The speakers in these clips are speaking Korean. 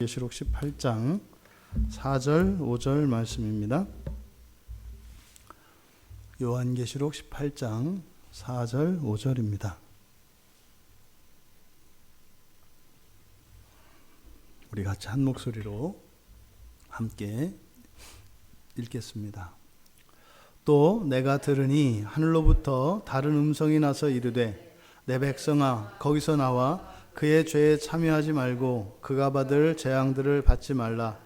계시록 18장 4절 5절 말씀입니다. 요한계시록 18장 4절 5절입니다. 우리 같이 한 목소리로 함께 읽겠습니다. 또 내가 들으니 하늘로부터 다른 음성이 나서 이르되 내 백성아 거기서 나와 그의 죄에 참여하지 말고 그가 받을 재앙들을 받지 말라.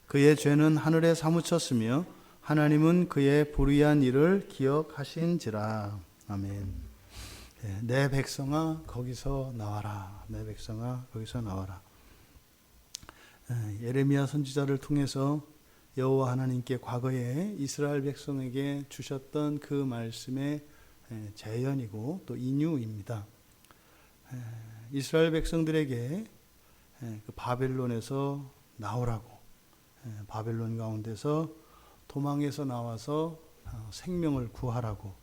그의 죄는 하늘에 사무쳤으며 하나님은 그의 불의한 일을 기억하신지라. 아멘. 내 백성아 거기서 나와라. 내 백성아 거기서 나와라. 예레미야 선지자를 통해서 여호와 하나님께 과거에 이스라엘 백성에게 주셨던 그 말씀의 재현이고 또 인유입니다. 이스라엘 백성들에게 그 바벨론에서 나오라고, 바벨론 가운데서 도망해서 나와서 생명을 구하라고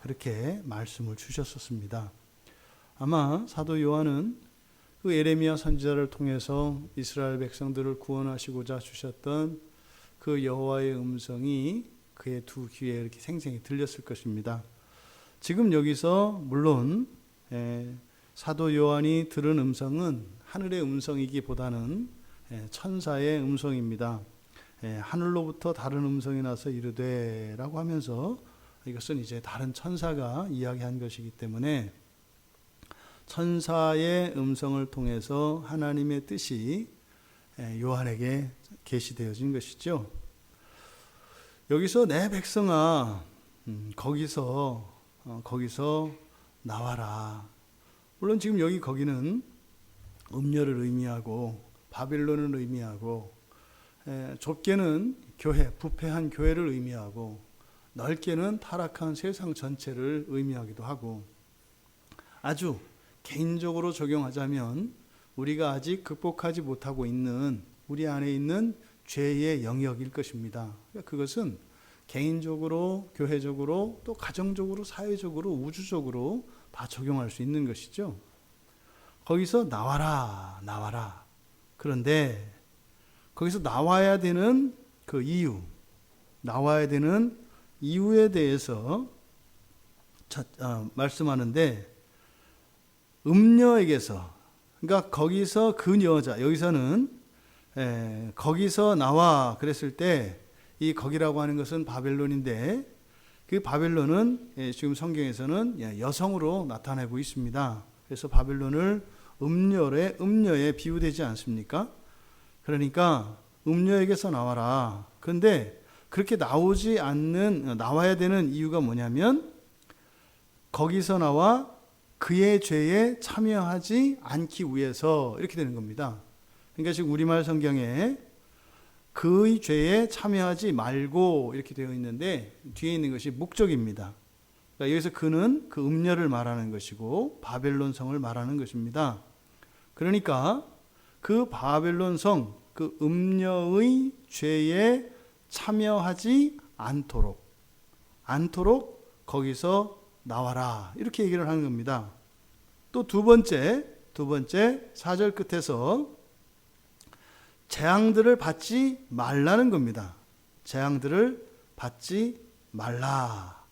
그렇게 말씀을 주셨었습니다. 아마 사도 요한은 그 예레미야 선지자를 통해서 이스라엘 백성들을 구원하시고자 주셨던 그 여호와의 음성이 그의 두 귀에 이렇게 생생히 들렸을 것입니다. 지금 여기서 물론 사도 요한이 들은 음성은 하늘의 음성이기보다는 천사의 음성입니다. 하늘로부터 다른 음성이 나서 이르되 라고 하면서 이것은 이제 다른 천사가 이야기한 것이기 때문에 천사의 음성을 통해서 하나님의 뜻이 요한에게 계시되어진 것이죠. 여기서 내 백성아 거기서 나와라. 물론 지금 여기 거기는 음녀를 의미하고 바벨론을 의미하고 좁게는 교회, 부패한 교회를 의미하고 넓게는 타락한 세상 전체를 의미하기도 하고 아주 개인적으로 적용하자면 우리가 아직 극복하지 못하고 있는 우리 안에 있는 죄의 영역일 것입니다. 그것은 개인적으로, 교회적으로, 또 가정적으로, 사회적으로, 우주적으로 다 적용할 수 있는 것이죠. 거기서 나와라, 나와라. 그런데 거기서 나와야 되는 그 이유, 나와야 되는 이유에 대해서 말씀하는데 음녀에게서, 그러니까 거기서 그 여자, 여기서는 거기서 나와 그랬을 때 이 거기라고 하는 것은 바벨론인데 그 바벨론은 지금 성경에서는 여성으로 나타내고 있습니다. 그래서 바벨론을 음녀에 비유되지 않습니까? 그러니까 음녀에게서 나와라. 그런데 그렇게 나와야 되는 이유가 뭐냐면 거기서 나와 그의 죄에 참여하지 않기 위해서 이렇게 되는 겁니다. 그러니까 지금 우리말 성경에 그의 죄에 참여하지 말고 이렇게 되어 있는데 뒤에 있는 것이 목적입니다. 그러니까 여기서 그는 그 음녀를 말하는 것이고 바벨론 성을 말하는 것입니다. 그러니까 그 바벨론 성, 그 음녀의 죄에 참여하지 않도록 거기서 나와라 이렇게 얘기를 하는 겁니다. 또 두 번째 4절 끝에서 재앙들을 받지 말라는 겁니다. 재앙들을 받지 말라.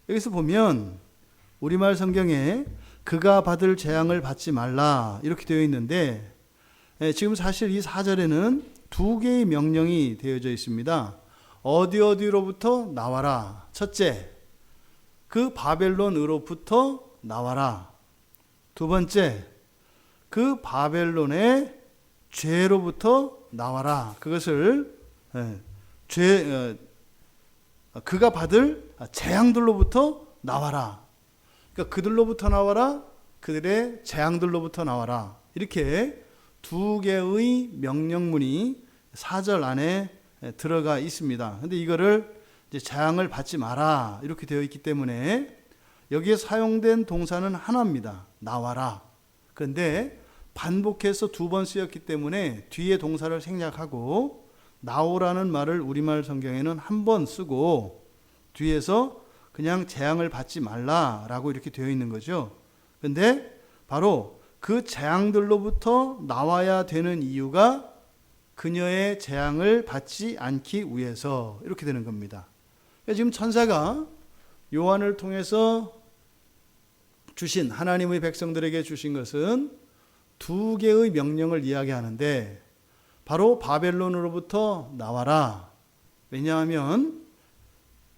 여기서 보면 우리말 성경에 그가 받을 재앙을 받지 말라 이렇게 되어 있는데 지금 사실 이 4절에는 두 개의 명령이 되어져 있습니다. 어디로부터 나와라. 첫째, 그 바벨론으로부터 나와라. 두 번째, 그 바벨론의 죄로부터 나와라. 그것을 그가 받을 재앙들로부터 나와라. 그러니까 그들로부터 나와라. 그들의 재앙들로부터 나와라. 이렇게 두 개의 명령문이 4절 안에 들어가 있습니다. 그런데 이거를 이제 재앙을 받지 마라 이렇게 되어 있기 때문에 여기에 사용된 동사는 하나입니다. 나와라. 그런데 반복해서 두 번 쓰였기 때문에 뒤에 동사를 생략하고 나오라는 말을 우리말 성경에는 한 번 쓰고 뒤에서 그냥 재앙을 받지 말라라고 이렇게 되어 있는 거죠. 그런데 바로 그 재앙들로부터 나와야 되는 이유가 그녀의 재앙을 받지 않기 위해서 이렇게 되는 겁니다. 지금 천사가 요한을 통해서 주신 하나님의 백성들에게 주신 것은 두 개의 명령을 이야기하는데 바로 바벨론으로부터 나와라. 왜냐하면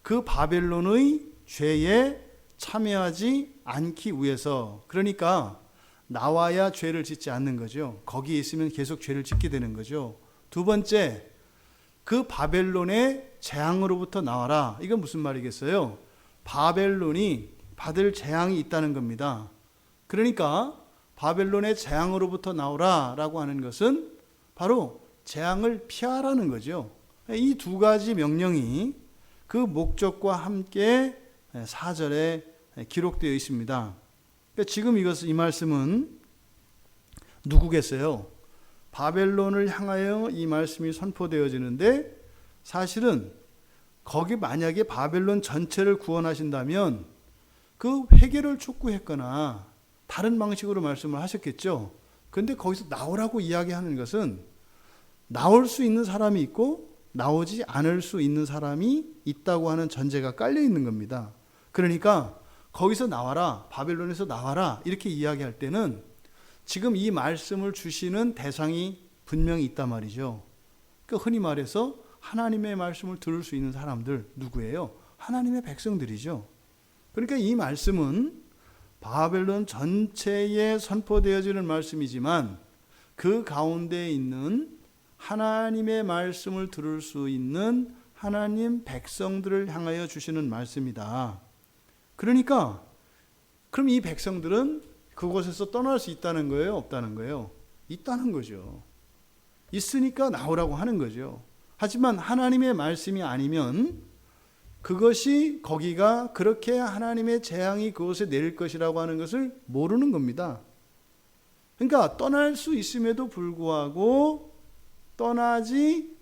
그 바벨론의 죄에 참여하지 않기 위해서, 그러니까 나와야 죄를 짓지 않는 거죠. 거기에 있으면 계속 죄를 짓게 되는 거죠. 두 번째, 그 바벨론의 재앙으로부터 나와라. 이건 무슨 말이겠어요? 바벨론이 받을 재앙이 있다는 겁니다. 그러니까 바벨론의 재앙으로부터 나오라 라고 하는 것은 바로 재앙을 피하라는 거죠. 이 두 가지 명령이 그 목적과 함께 4절에 기록되어 있습니다. 지금 이 말씀은 누구겠어요? 바벨론을 향하여 이 말씀이 선포되어지는데, 사실은 거기 만약에 바벨론 전체를 구원하신다면 그 회개를 촉구했거나 다른 방식으로 말씀을 하셨겠죠. 그런데 거기서 나오라고 이야기하는 것은 나올 수 있는 사람이 있고 나오지 않을 수 있는 사람이 있다고 하는 전제가 깔려 있는 겁니다. 그러니까 거기서 나와라, 바벨론에서 나와라 이렇게 이야기할 때는 지금 이 말씀을 주시는 대상이 분명히 있단 말이죠. 그러니까 흔히 말해서 하나님의 말씀을 들을 수 있는 사람들 누구예요? 하나님의 백성들이죠. 그러니까 이 말씀은 바벨론 전체에 선포되어지는 말씀이지만 그 가운데 있는 하나님의 말씀을 들을 수 있는 하나님 백성들을 향하여 주시는 말씀이다. 그러니까 그럼 이 백성들은 그곳에서 떠날 수 있다는 거예요? 없다는 거예요? 있다는 거죠. 있으니까 나오라고 하는 거죠. 하지만 하나님의 말씀이 아니면 그것이 거기가 그렇게 하나님의 재앙이 그곳에 내릴 것이라고 하는 것을 모르는 겁니다. 그러니까 떠날 수 있음에도 불구하고 떠나지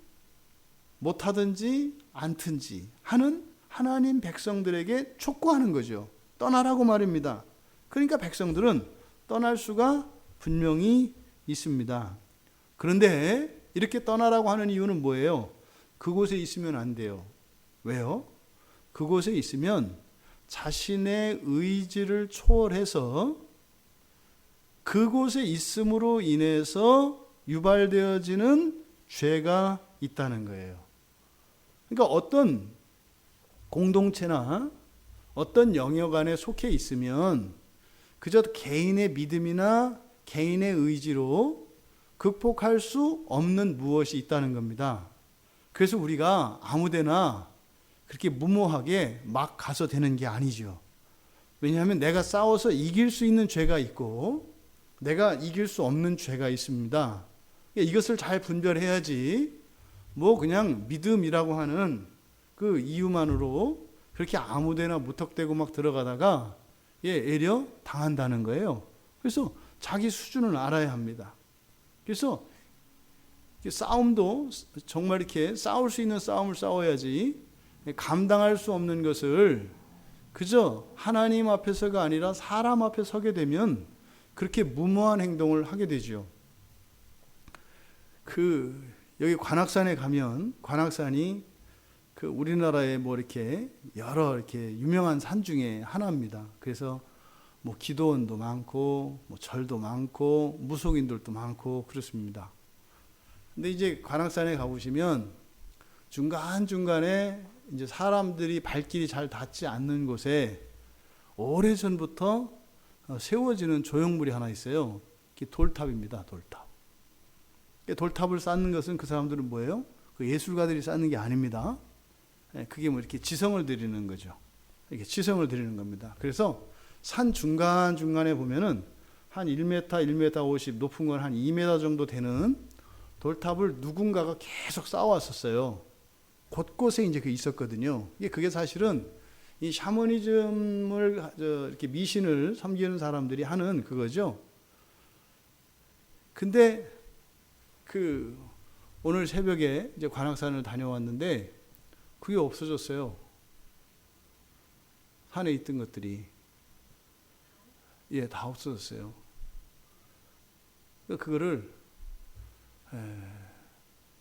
못하든지 않든지 하는 하나님 백성들에게 촉구하는 거죠. 떠나라고 말입니다. 그러니까 백성들은 떠날 수가 분명히 있습니다. 그런데 이렇게 떠나라고 하는 이유는 뭐예요? 그곳에 있으면 안 돼요. 왜요? 그곳에 있으면 자신의 의지를 초월해서 그곳에 있음으로 인해서 유발되어지는 죄가 있다는 거예요. 그러니까 어떤 공동체나 어떤 영역 안에 속해 있으면 그저 개인의 믿음이나 개인의 의지로 극복할 수 없는 무엇이 있다는 겁니다. 그래서 우리가 아무데나 그렇게 무모하게 막 가서 되는 게 아니죠. 왜냐하면 내가 싸워서 이길 수 있는 죄가 있고 내가 이길 수 없는 죄가 있습니다. 이것을 잘 분별해야지 뭐 그냥 믿음이라고 하는 그 이유만으로 그렇게 아무데나 무턱대고 막 들어가다가 애려 당한다는 거예요. 그래서 자기 수준을 알아야 합니다. 그래서 싸움도 정말 이렇게 싸울 수 있는 싸움을 싸워야지 감당할 수 없는 것을 그저 하나님 앞에서가 아니라 사람 앞에 서게 되면 그렇게 무모한 행동을 하게 되죠. 여기 관악산에 가면 관악산이 우리나라에 뭐 이렇게 여러 이렇게 유명한 산 중에 하나입니다. 그래서 뭐 기도원도 많고 뭐 절도 많고 무속인들도 많고 그렇습니다. 근데 이제 관악산에 가보시면 중간중간에 이제 사람들이 발길이 잘 닿지 않는 곳에 오래전부터 세워지는 조형물이 하나 있어요. 돌탑입니다. 돌탑. 돌탑을 쌓는 것은 그 사람들은 뭐예요? 그 예술가들이 쌓는 게 아닙니다. 그게 뭐 이렇게 지성을 드리는 거죠. 이렇게 지성을 드리는 겁니다. 그래서 산 중간중간에 보면은 한 1m, 1m 50, 높은 건 한 2m 정도 되는 돌탑을 누군가가 계속 쌓아왔었어요. 곳곳에 이제 있었거든요. 그게 사실은 이 샤머니즘을 이렇게 미신을 섬기는 사람들이 하는 그거죠. 근데 오늘 새벽에 이제 관악산을 다녀왔는데 그게 없어졌어요. 산에 있던 것들이 다 없어졌어요. 그거를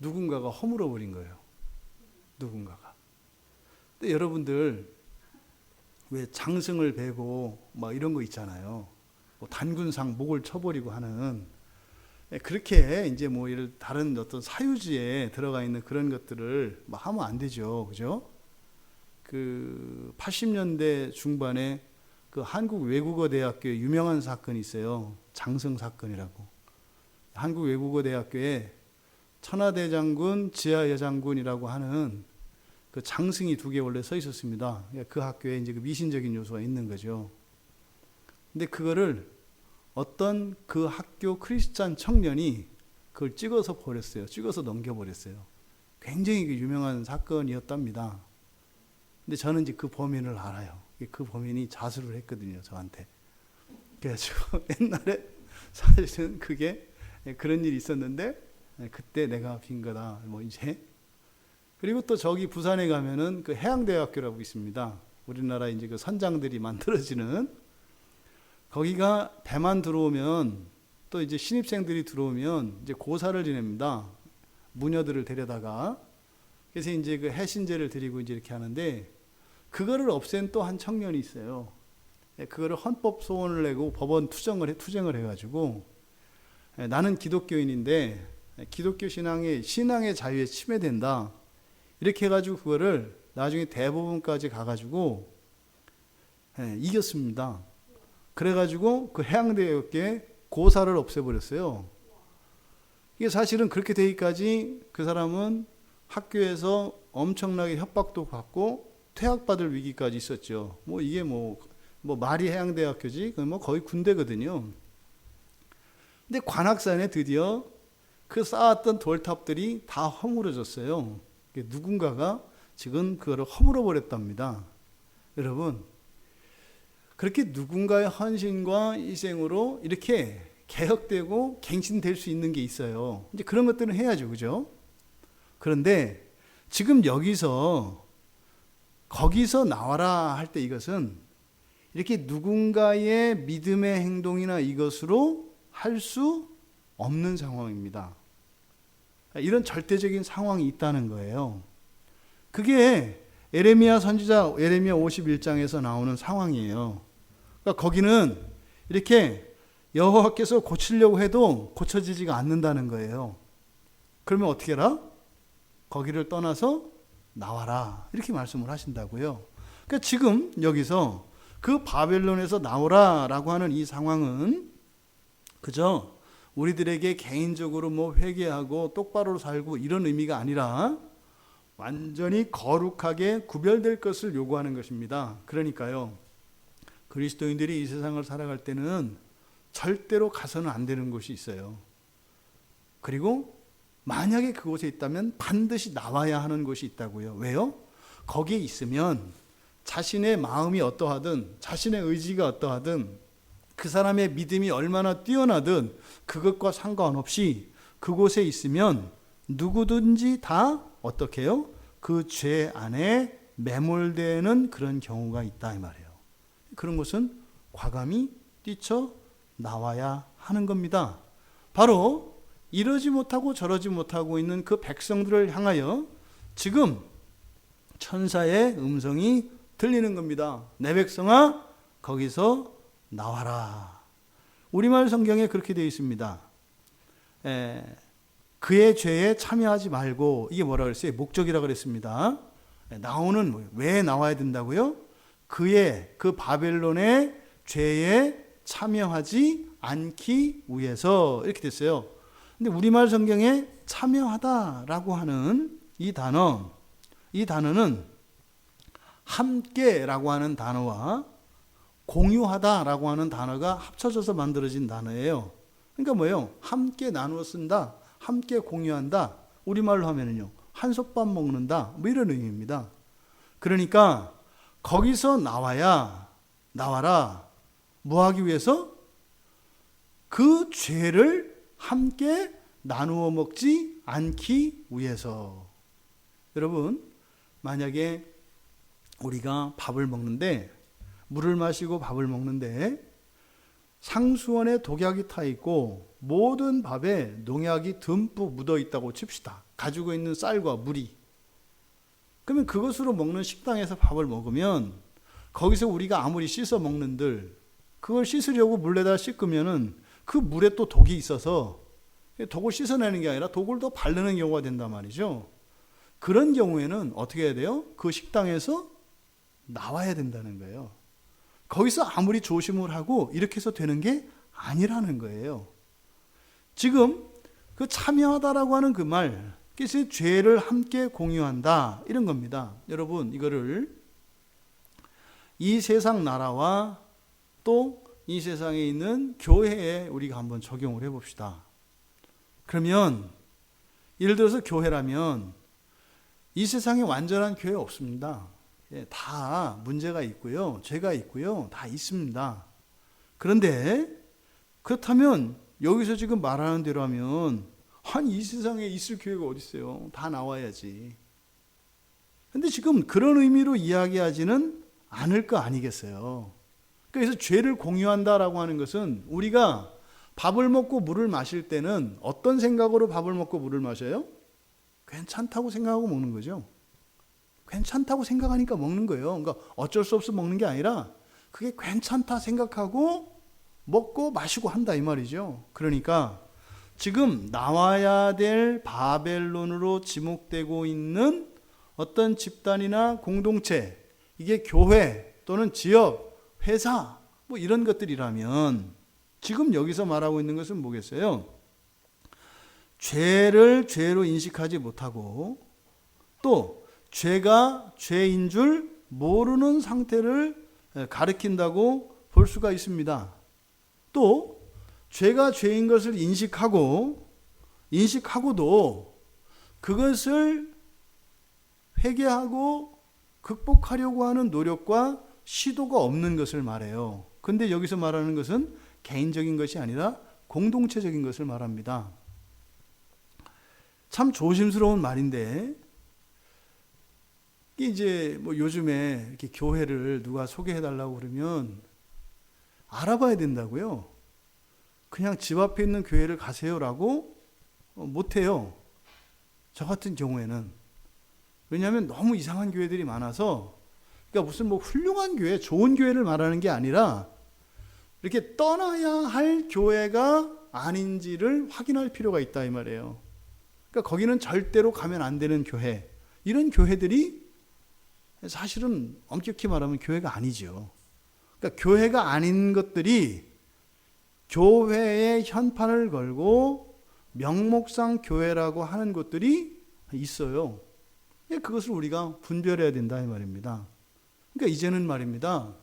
누군가가 허물어 버린 거예요. 누군가가. 근데 여러분들 왜 장승을 베고 막 이런 거 있잖아요. 뭐 단군상 목을 쳐버리고 하는, 그렇게 이제 뭐 이런 다른 어떤 사유지에 들어가 있는 그런 것들을 막 하면 안 되죠. 그죠? 그 80년대 중반에 그 한국 외국어 대학교에 유명한 사건이 있어요. 장승 사건이라고. 한국 외국어 대학교에 천하대장군, 지하여장군이라고 하는 그 장승이 두 개 원래 서 있었습니다. 그 학교에 이제 그 미신적인 요소가 있는 거죠. 근데 그거를 어떤 그 학교 크리스찬 청년이 그걸 찍어서 버렸어요. 찍어서 넘겨버렸어요. 굉장히 유명한 사건이었답니다. 근데 저는 이제 그 범인을 알아요. 그 범인이 자수를 했거든요, 저한테. 그래가지고 옛날에 사실은 그게 그런 일이 있었는데 그때 내가 빈 거다. 뭐 이제. 그리고 또 저기 부산에 가면은 그 해양대학교라고 있습니다. 우리나라 이제 그 선장들이 만들어지는, 거기가 배만 들어오면 또 이제 신입생들이 들어오면 이제 고사를 지냅니다. 무녀들을 데려다가. 그래서 이제 그 해신제를 드리고 이제 이렇게 하는데, 그거를 없앤 또 한 청년이 있어요. 그거를 헌법 소원을 내고 법원 투쟁을 해가지고, 나는 기독교인인데 기독교 신앙의 자유에 침해된다. 이렇게 해가지고 그거를 나중에 대법원까지 가가지고 이겼습니다. 그래가지고 그 해양대학교에 고사를 없애버렸어요. 이게 사실은 그렇게 되기까지 그 사람은 학교에서 엄청나게 협박도 받고 퇴학받을 위기까지 있었죠. 뭐 이게 뭐 말이 해양대학교지, 뭐 거의 군대거든요. 근데 관악산에 드디어 그 쌓았던 돌탑들이 다 허물어졌어요. 누군가가 지금 그거를 허물어 버렸답니다. 여러분, 그렇게 누군가의 헌신과 희생으로 이렇게 개혁되고 갱신될 수 있는 게 있어요. 이제 그런 것들은 해야죠, 그죠? 그런데 지금 여기서 거기서 나와라 할 때 이것은 이렇게 누군가의 믿음의 행동이나 이것으로 할 수 없는 상황입니다. 이런 절대적인 상황이 있다는 거예요. 그게 예레미야 선지자 예레미야 51장에서 나오는 상황이에요. 그러니까 거기는 이렇게 여호와께서 고치려고 해도 고쳐지지가 않는다는 거예요. 그러면 어떻게 해라? 거기를 떠나서 나와라. 이렇게 말씀을 하신다고요. 그러니까 지금 여기서 그 바벨론에서 나오라라고 하는 이 상황은 그저 우리들에게 개인적으로 뭐 회개하고 똑바로 살고 이런 의미가 아니라 완전히 거룩하게 구별될 것을 요구하는 것입니다. 그러니까요, 그리스도인들이 이 세상을 살아갈 때는 절대로 가서는 안 되는 곳이 있어요. 그리고 만약에 그곳에 있다면 반드시 나와야 하는 곳이 있다고요. 왜요? 거기에 있으면 자신의 마음이 어떠하든 자신의 의지가 어떠하든 그 사람의 믿음이 얼마나 뛰어나든 그것과 상관없이 그곳에 있으면 누구든지 다 어떻게 해요? 그 죄 안에 매몰되는 그런 경우가 있다 이 말이에요. 그런 것은 과감히 뛰쳐 나와야 하는 겁니다. 바로 이러지 못하고 저러지 못하고 있는 그 백성들을 향하여 지금 천사의 음성이 들리는 겁니다. 내 백성아, 거기서 나와라. 우리말 성경에 그렇게 되어 있습니다. 그의 죄에 참여하지 말고, 이게 뭐라 그랬어요? 목적이라고 그랬습니다. 나오는 왜 나와야 된다고요? 그 바벨론의 죄에 참여하지 않기 위해서 이렇게 됐어요. 근데 우리말 성경에 참여하다라고 하는 이 단어는 함께라고 하는 단어와 공유하다라고 하는 단어가 합쳐져서 만들어진 단어예요. 그러니까 뭐예요? 함께 나누어 쓴다, 함께 공유한다. 우리말로 하면은요, 한솥밥 먹는다, 뭐 이런 의미입니다. 그러니까 거기서 나와라. 뭐 하기 위해서? 그 죄를 함께 나누어 먹지 않기 위해서. 여러분, 만약에 우리가 밥을 먹는데, 물을 마시고 밥을 먹는데 상수원에 독약이 타 있고 모든 밥에 농약이 듬뿍 묻어 있다고 칩시다. 가지고 있는 쌀과 물이. 그러면 그것으로 먹는 식당에서 밥을 먹으면 거기서 우리가 아무리 씻어 먹는들 그걸 씻으려고 물에다 씻으면은 그 물에 또 독이 있어서 독을 씻어내는 게 아니라 독을 더 바르는 경우가 된단 말이죠. 그런 경우에는 어떻게 해야 돼요? 그 식당에서 나와야 된다는 거예요. 거기서 아무리 조심을 하고 이렇게 해서 되는 게 아니라는 거예요. 지금 그 참여하다라고 하는 그 말, 그래서 죄를 함께 공유한다 이런 겁니다. 여러분 이거를 이 세상 나라와 또 이 세상에 있는 교회에 우리가 한번 적용을 해봅시다. 그러면 예를 들어서 교회라면 이 세상에 완전한 교회 없습니다. 다 문제가 있고요. 죄가 있고요. 다 있습니다. 그런데 그렇다면 여기서 지금 말하는 대로 하면 이 세상에 있을 교회가 어디 있어요? 다 나와야지. 근데 지금 그런 의미로 이야기하지는 않을 거 아니겠어요? 그래서 죄를 공유한다라고 하는 것은 우리가 밥을 먹고 물을 마실 때는 어떤 생각으로 밥을 먹고 물을 마셔요? 괜찮다고 생각하고 먹는 거죠. 괜찮다고 생각하니까 먹는 거예요. 그러니까 어쩔 수 없어 먹는 게 아니라 그게 괜찮다 생각하고 먹고 마시고 한다 이 말이죠. 그러니까 지금 나와야 될 바벨론으로 지목되고 있는 어떤 집단이나 공동체, 이게 교회 또는 지역, 회사 뭐 이런 것들이라면 지금 여기서 말하고 있는 것은 뭐겠어요? 죄를 죄로 인식하지 못하고 또 죄가 죄인 줄 모르는 상태를 가리킨다고 볼 수가 있습니다. 또 죄가 죄인 것을 인식하고도 그것을 회개하고 극복하려고 하는 노력과 시도가 없는 것을 말해요. 근데 여기서 말하는 것은 개인적인 것이 아니라 공동체적인 것을 말합니다. 참 조심스러운 말인데 이제 뭐 요즘에 이렇게 교회를 누가 소개해 달라고 그러면 알아봐야 된다고요. 그냥 집 앞에 있는 교회를 가세요라고 못해요. 저 같은 경우에는. 왜냐하면 너무 이상한 교회들이 많아서, 그러니까 무슨 뭐 훌륭한 교회, 좋은 교회를 말하는 게 아니라 이렇게 떠나야 할 교회가 아닌지를 확인할 필요가 있다 이 말이에요. 그러니까 거기는 절대로 가면 안 되는 교회, 이런 교회들이 사실은 엄격히 말하면 교회가 아니죠. 그러니까 교회가 아닌 것들이 교회의 현판을 걸고 명목상 교회라고 하는 것들이 있어요. 그것을 우리가 분별해야 된다 이 말입니다. 그러니까 이제는 말입니다,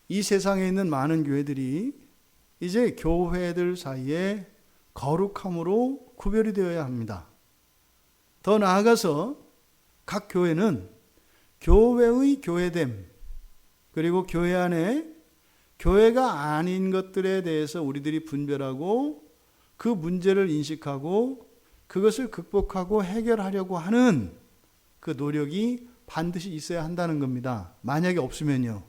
이 세상에 있는 많은 교회들이 이제 교회들 사이에 거룩함으로 구별이 되어야 합니다. 더 나아가서 각 교회는 교회의 교회됨, 그리고 교회 안에 교회가 아닌 것들에 대해서 우리들이 분별하고 그 문제를 인식하고 그것을 극복하고 해결하려고 하는 그 노력이 반드시 있어야 한다는 겁니다. 만약에 없으면요,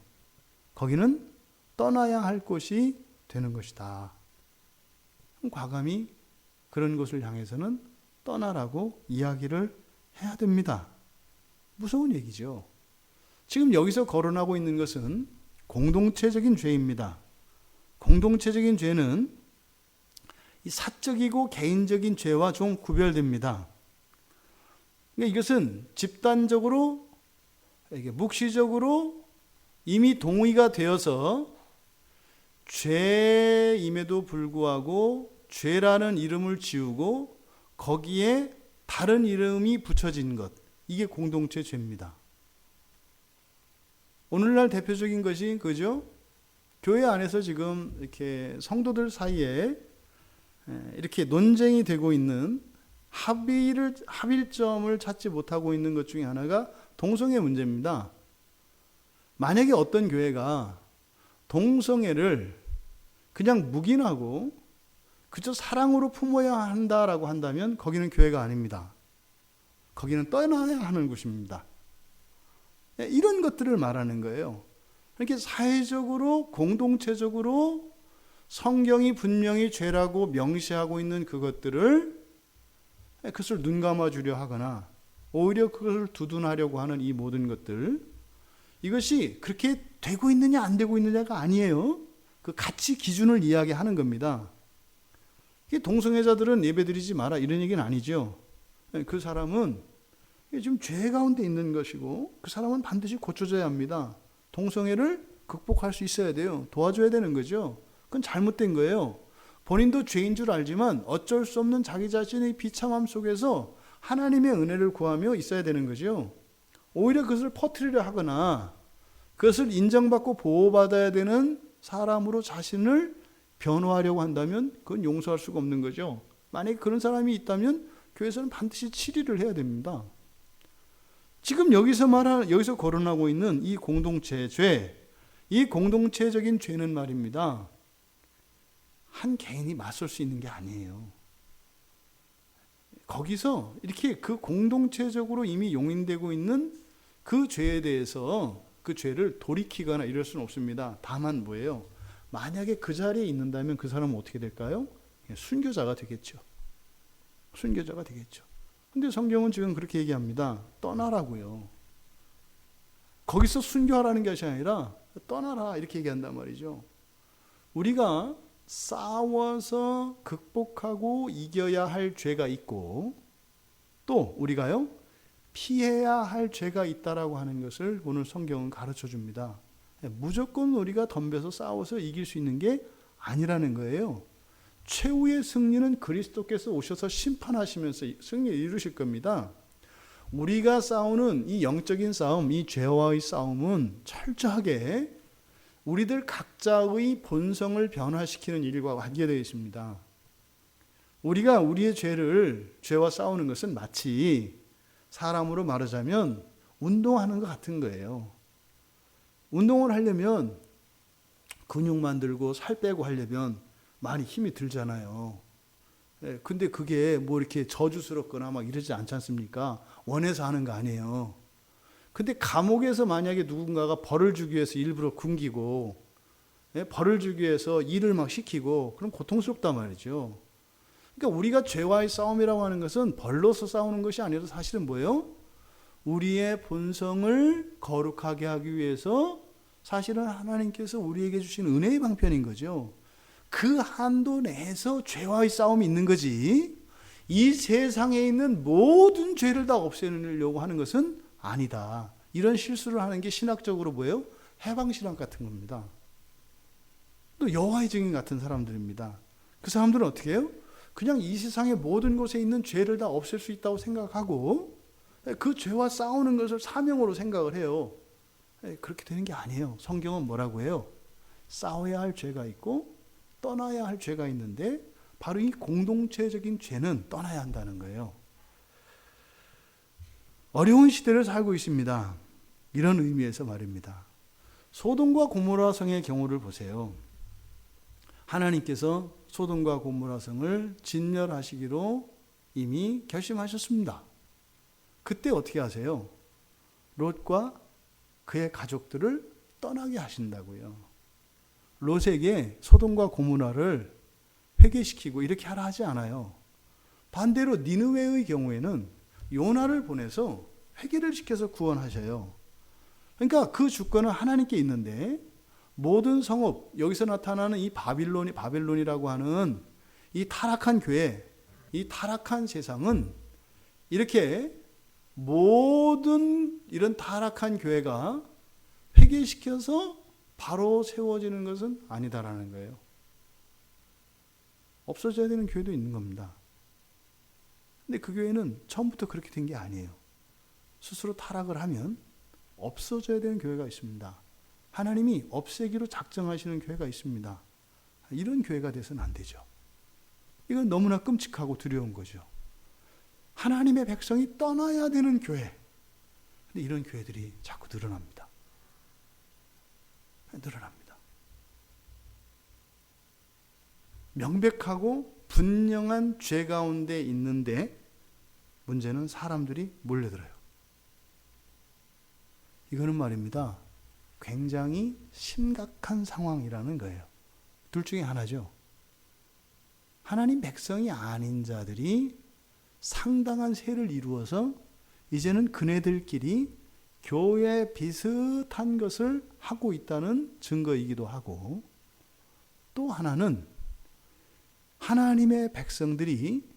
거기는 떠나야 할 곳이 되는 것이다. 과감히 그런 곳을 향해서는 떠나라고 이야기를 해야 됩니다. 무서운 얘기죠. 지금 여기서 거론하고 있는 것은 공동체적인 죄입니다. 공동체적인 죄는 이 사적이고 개인적인 죄와 좀 구별됩니다. 그러니까 이것은 집단적으로, 이게 묵시적으로 이미 동의가 되어서 죄임에도 불구하고 죄라는 이름을 지우고 거기에 다른 이름이 붙여진 것, 이게 공동체 죄입니다. 오늘날 대표적인 것이 그죠? 교회 안에서 지금 이렇게 성도들 사이에 이렇게 논쟁이 되고 있는 합일점을 찾지 못하고 있는 것 중에 하나가 동성애 문제입니다. 만약에 어떤 교회가 동성애를 그냥 묵인하고 그저 사랑으로 품어야 한다라고 한다면 거기는 교회가 아닙니다. 거기는 떠나야 하는 곳입니다. 이런 것들을 말하는 거예요. 이렇게 사회적으로 공동체적으로 성경이 분명히 죄라고 명시하고 있는 그것을 눈 감아주려 하거나 오히려 그것을 두둔하려고 하는 이 모든 것들, 이것이 그렇게 되고 있느냐 안 되고 있느냐가 아니에요. 그 가치 기준을 이야기하는 겁니다. 동성애자들은 예배드리지 마라 이런 얘기는 아니죠. 그 사람은 지금 죄 가운데 있는 것이고 그 사람은 반드시 고쳐져야 합니다. 동성애를 극복할 수 있어야 돼요. 도와줘야 되는 거죠. 그건 잘못된 거예요. 본인도 죄인 줄 알지만 어쩔 수 없는 자기 자신의 비참함 속에서 하나님의 은혜를 구하며 있어야 되는 거죠. 오히려 그것을 퍼뜨리려 하거나 그것을 인정받고 보호받아야 되는 사람으로 자신을 변호하려고 한다면 그건 용서할 수가 없는 거죠. 만약에 그런 사람이 있다면 교회에서는 반드시 치리를 해야 됩니다. 지금 여기서 거론하고 있는 이 공동체 죄, 이 공동체적인 죄는 말입니다. 한 개인이 맞설 수 있는 게 아니에요. 거기서 이렇게 그 공동체적으로 이미 용인되고 있는 그 죄에 대해서 그 죄를 돌이키거나 이럴 수는 없습니다. 다만 뭐예요? 만약에 그 자리에 있는다면 그 사람은 어떻게 될까요? 순교자가 되겠죠. 순교자가 되겠죠. 근데 성경은 지금 그렇게 얘기합니다. 떠나라고요. 거기서 순교하라는 것이 아니라 떠나라 이렇게 얘기한단 말이죠. 우리가 싸워서 극복하고 이겨야 할 죄가 있고 또 우리가요 피해야 할 죄가 있다라고 하는 것을 오늘 성경은 가르쳐 줍니다. 무조건 우리가 덤벼서 싸워서 이길 수 있는 게 아니라는 거예요. 최후의 승리는 그리스도께서 오셔서 심판하시면서 승리를 이루실 겁니다. 우리가 싸우는 이 영적인 싸움, 이 죄와의 싸움은 철저하게 우리들 각자의 본성을 변화시키는 일과 관계되어 있습니다. 우리가 우리의 죄와 싸우는 것은 마치 사람으로 말하자면 운동하는 것 같은 거예요. 운동을 하려면 근육 만들고 살 빼고 하려면 많이 힘이 들잖아요. 근데 그게 뭐 이렇게 저주스럽거나 막 이러지 않지 않습니까? 원해서 하는 거 아니에요. 근데 감옥에서 만약에 누군가가 벌을 주기 위해서 일부러 굶기고 벌을 주기 위해서 일을 막 시키고 그럼 고통스럽단 말이죠. 그러니까 우리가 죄와의 싸움이라고 하는 것은 벌로서 싸우는 것이 아니라 사실은 뭐예요? 우리의 본성을 거룩하게 하기 위해서 사실은 하나님께서 우리에게 주신 은혜의 방편인 거죠. 그 한도 내에서 죄와의 싸움이 있는 거지 이 세상에 있는 모든 죄를 다 없애려고 하는 것은 아니다. 이런 실수를 하는 게 신학적으로 뭐예요? 해방신학 같은 겁니다. 또 여호와의 증인 같은 사람들입니다. 그 사람들은 어떻게 해요? 그냥 이 세상의 모든 곳에 있는 죄를 다 없앨 수 있다고 생각하고 그 죄와 싸우는 것을 사명으로 생각을 해요. 그렇게 되는 게 아니에요. 성경은 뭐라고 해요? 싸워야 할 죄가 있고 떠나야 할 죄가 있는데 바로 이 공동체적인 죄는 떠나야 한다는 거예요. 어려운 시대를 살고 있습니다. 이런 의미에서 말입니다. 소돔과 고모라 성의 경우를 보세요. 하나님께서 소돔과 고모라 성을 진멸하시기로 이미 결심하셨습니다. 그때 어떻게 하세요? 롯과 그의 가족들을 떠나게 하신다고요. 롯에게 소돔과 고모라를 회개시키고 이렇게 하라 하지 않아요. 반대로 니느웨의 경우에는 요나를 보내서 회개를 시켜서 구원하셔요. 그러니까 그 주권은 하나님께 있는데 모든 성읍, 여기서 나타나는 이 바벨론이라고 하는 이 타락한 교회, 이 타락한 세상은 이렇게 모든 이런 타락한 교회가 회개시켜서 바로 세워지는 것은 아니다라는 거예요. 없어져야 되는 교회도 있는 겁니다. 근데 그 교회는 처음부터 그렇게 된 게 아니에요. 스스로 타락을 하면 없어져야 되는 교회가 있습니다. 하나님이 없애기로 작정하시는 교회가 있습니다. 이런 교회가 돼서는 안 되죠. 이건 너무나 끔찍하고 두려운 거죠. 하나님의 백성이 떠나야 되는 교회. 근데 이런 교회들이 자꾸 늘어납니다. 늘어납니다. 명백하고 분명한 죄 가운데 있는데 문제는 사람들이 몰려들어요. 이거는 말입니다. 굉장히 심각한 상황이라는 거예요. 둘 중에 하나죠. 하나님 백성이 아닌 자들이 상당한 세를 이루어서 이제는 그네들끼리 교회 비슷한 것을 하고 있다는 증거이기도 하고, 또 하나는 하나님의 백성들이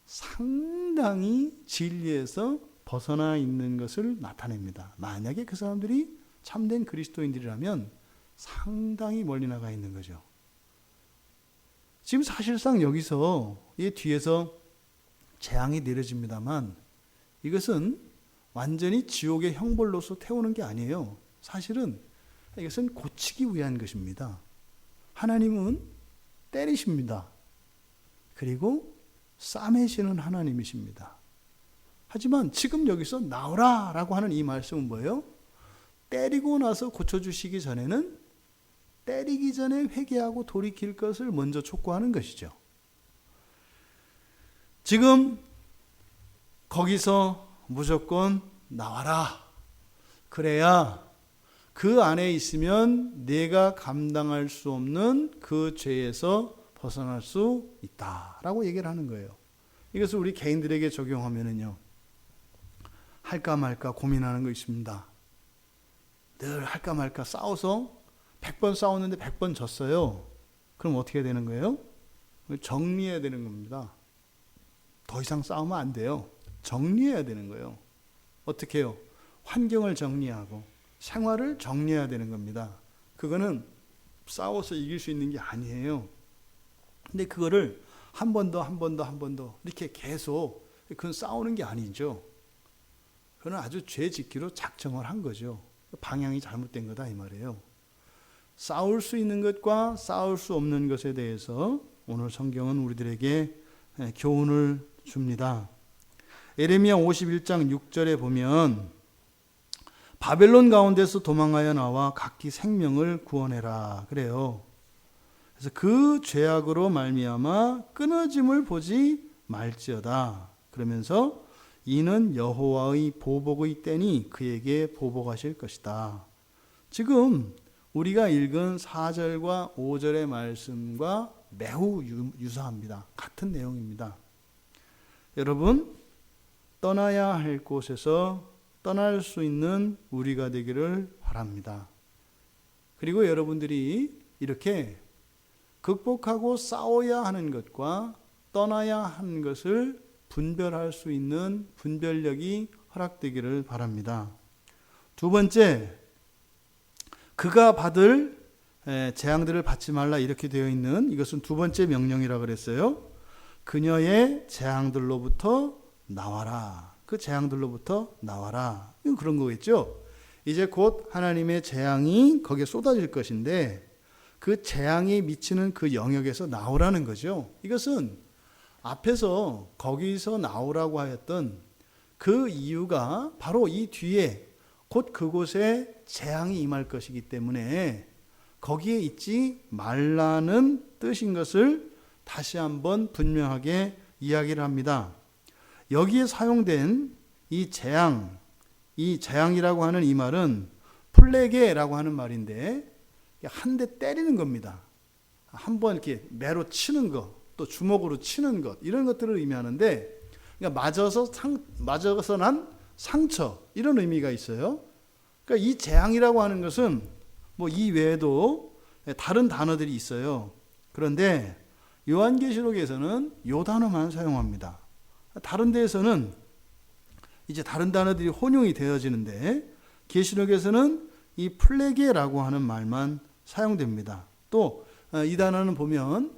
상당히 진리에서 벗어나 있는 것을 나타냅니다. 만약에 그 사람들이 참된 그리스도인들이라면 상당히 멀리 나가 있는 거죠. 지금 사실상 여기서 이 뒤에서 재앙이 내려집니다만 이것은 완전히 지옥의 형벌로서 태우는 게 아니에요. 사실은 이것은 고치기 위한 것입니다. 하나님은 때리십니다. 그리고 싸매시는 하나님이십니다. 하지만 지금 여기서 나오라 라고 하는 이 말씀은 뭐예요? 때리고 나서 고쳐주시기 전에는 때리기 전에 회개하고 돌이킬 것을 먼저 촉구하는 것이죠. 지금 거기서 무조건 나와라. 그래야 그 안에 있으면 내가 감당할 수 없는 그 죄에서 벗어날 수 있다라고 얘기를 하는 거예요. 이것을 우리 개인들에게 적용하면은요, 할까 말까 고민하는 거 있습니다. 늘 할까 말까 싸워서 100번 싸웠는데 100번 졌어요. 그럼 어떻게 되는 거예요? 정리해야 되는 겁니다. 더 이상 싸우면 안 돼요. 정리해야 되는 거예요. 어떻게 해요? 환경을 정리하고 생활을 정리해야 되는 겁니다. 그거는 싸워서 이길 수 있는 게 아니에요. 근데 그거를 한 번 더 이렇게 계속, 그건 싸우는 게 아니죠. 그건 아주 죄 짓기로 작정을 한 거죠. 방향이 잘못된 거다 이 말이에요. 싸울 수 있는 것과 싸울 수 없는 것에 대해서 오늘 성경은 우리들에게 교훈을 줍니다. 예레미야 51장 6절에 보면 바벨론 가운데서 도망하여 나와 각기 생명을 구원해라 그래요. 그래서 그 죄악으로 말미암아 끊어짐을 보지 말지어다. 그러면서 이는 여호와의 보복의 때니 그에게 보복하실 것이다. 지금 우리가 읽은 4절과 5절의 말씀과 매우 유사합니다. 같은 내용입니다. 여러분, 떠나야 할 곳에서 떠날 수 있는 우리가 되기를 바랍니다. 그리고 여러분들이 이렇게 극복하고 싸워야 하는 것과 떠나야 하는 것을 분별할 수 있는 분별력이 허락되기를 바랍니다. 두 번째, 그가 받을 재앙들을 받지 말라 이렇게 되어 있는 이것은 두 번째 명령이라고 그랬어요. 그녀의 재앙들로부터 나와라. 그 재앙들로부터 나와라. 이건 그런 거겠죠. 이제 곧 하나님의 재앙이 거기에 쏟아질 것인데 그 재앙이 미치는 그 영역에서 나오라는 거죠. 이것은 앞에서 거기서 나오라고 하였던 그 이유가 바로 이 뒤에 곧 그곳에 재앙이 임할 것이기 때문에 거기에 있지 말라는 뜻인 것을 다시 한번 분명하게 이야기를 합니다. 여기에 사용된 이 재앙이라고 하는 이 말은 플레게라고 하는 말인데 한 대 때리는 겁니다. 한번 이렇게 매로 치는 것, 또 주먹으로 치는 것, 이런 것들을 의미하는데, 그러니까 맞아서 난 상처, 이런 의미가 있어요. 그러니까 이 재앙이라고 하는 것은 뭐 이 외에도 다른 단어들이 있어요. 그런데 요한계시록에서는 이 단어만 사용합니다. 다른 데에서는 이제 다른 단어들이 혼용이 되어지는데 계시록에서는 이 플레게라고 하는 말만 사용됩니다. 또 이 단어는 보면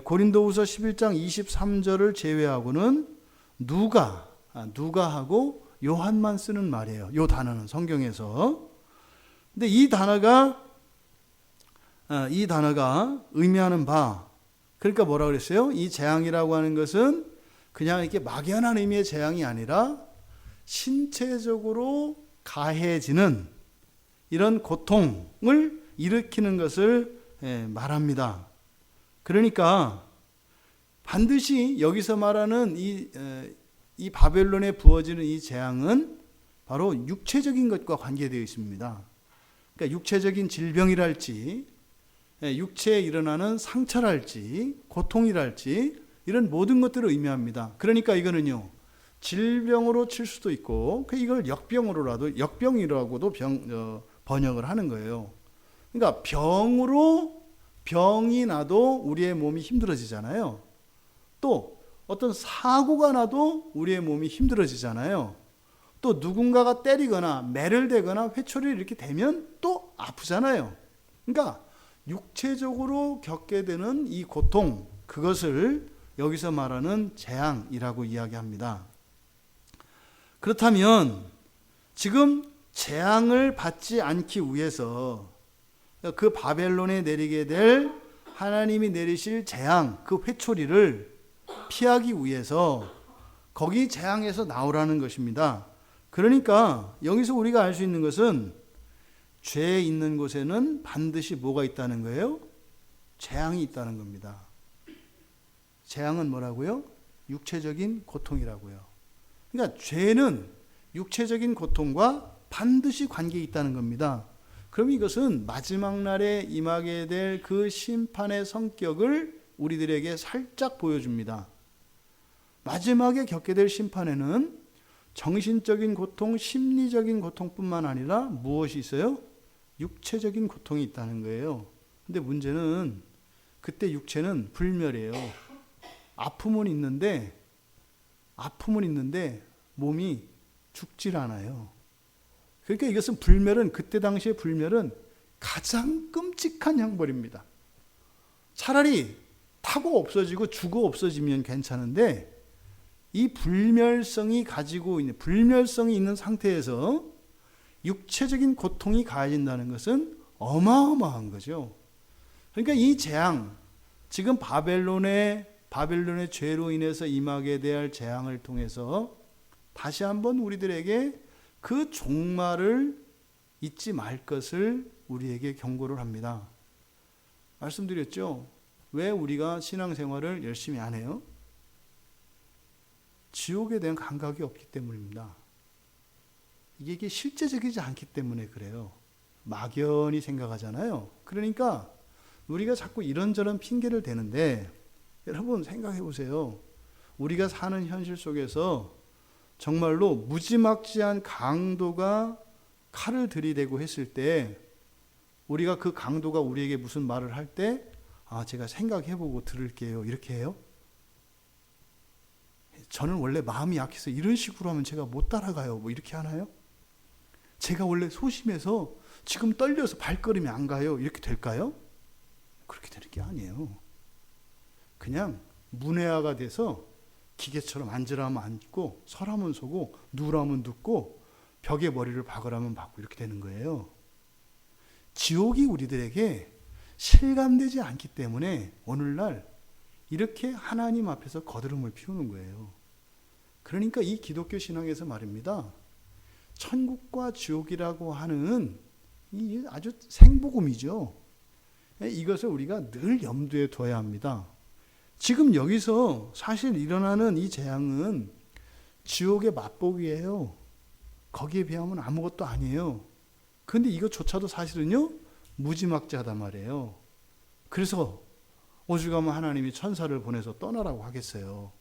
고린도후서 11장 23절을 제외하고는 누가하고 요한만 쓰는 말이에요. 이 단어는 성경에서. 근데 이 단어가 의미하는 바, 그러니까 뭐라 그랬어요? 이 재앙이라고 하는 것은 그냥 이렇게 막연한 의미의 재앙이 아니라 신체적으로 가해지는 이런 고통을 일으키는 것을 말합니다. 그러니까 반드시 여기서 말하는 이 바벨론에 부어지는 이 재앙은 바로 육체적인 것과 관계되어 있습니다. 그러니까 육체적인 질병이랄지, 육체에 일어나는 상처랄지, 고통이랄지 이런 모든 것들을 의미합니다. 그러니까 이거는요, 질병으로 칠 수도 있고, 이걸 역병이라고도 번역을 하는 거예요. 그러니까 병이 나도 우리의 몸이 힘들어지잖아요. 또 어떤 사고가 나도 우리의 몸이 힘들어지잖아요. 또 누군가가 때리거나 매를 대거나 회초리를 이렇게 대면 또 아프잖아요. 그러니까 육체적으로 겪게 되는 이 고통, 그것을 여기서 말하는 재앙이라고 이야기합니다. 그렇다면 지금 재앙을 받지 않기 위해서 그 바벨론에 내리게 될 하나님이 내리실 재앙, 그 회초리를 피하기 위해서 거기 재앙에서 나오라는 것입니다. 그러니까 여기서 우리가 알 수 있는 것은 죄 있는 곳에는 반드시 뭐가 있다는 거예요? 재앙이 있다는 겁니다. 재앙은 뭐라고요? 육체적인 고통이라고요. 그러니까 죄는 육체적인 고통과 반드시 관계 있다는 겁니다. 그럼 이것은 마지막 날에 임하게 될 그 심판의 성격을 우리들에게 살짝 보여줍니다. 마지막에 겪게 될 심판에는 정신적인 고통, 심리적인 고통뿐만 아니라 무엇이 있어요? 육체적인 고통이 있다는 거예요. 근데 문제는 그때 육체는 불멸이에요. 아픔은 있는데 몸이 죽질 않아요. 그러니까 이것은 그때 당시의 불멸은 가장 끔찍한 형벌입니다. 차라리 타고 없어지고 죽어 없어지면 괜찮은데 이 불멸성이 있는 상태에서 육체적인 고통이 가해진다는 것은 어마어마한 거죠. 그러니까 이 재앙, 지금 바벨론의 죄로 인해서 임하게 될 재앙을 통해서 다시 한번 우리들에게 그 종말을 잊지 말 것을 우리에게 경고를 합니다. 말씀드렸죠? 왜 우리가 신앙생활을 열심히 안 해요? 지옥에 대한 감각이 없기 때문입니다. 이게 실제적이지 않기 때문에 그래요. 막연히 생각하잖아요. 그러니까 우리가 자꾸 이런저런 핑계를 대는데, 여러분 생각해 보세요. 우리가 사는 현실 속에서 정말로 무지막지한 강도가 칼을 들이대고 했을 때, 우리가 그 강도가 우리에게 무슨 말을 할 때, 제가 생각해보고 들을게요, 이렇게 해요? 저는 원래 마음이 약해서 이런 식으로 하면 제가 못 따라가요, 이렇게 하나요? 제가 원래 소심해서 지금 떨려서 발걸음이 안 가요, 이렇게 될까요? 그렇게 되는 게 아니에요. 그냥 문외화가 돼서 기계처럼 앉으라면 앉고, 서라면 서고, 누우라면 눕고, 벽에 머리를 박으라면 박고, 이렇게 되는 거예요. 지옥이 우리들에게 실감되지 않기 때문에 오늘날 이렇게 하나님 앞에서 거드름을 피우는 거예요. 그러니까 이 기독교 신앙에서 말입니다, 천국과 지옥이라고 하는 이 아주 생복음이죠. 이것을 우리가 늘 염두에 둬야 합니다. 지금 여기서 사실 일어나는 이 재앙은 지옥의 맛보기예요. 거기에 비하면 아무것도 아니에요. 그런데 이것조차도 사실은요, 무지막지하단 말이에요. 그래서 오죽하면 하나님이 천사를 보내서 떠나라고 하겠어요.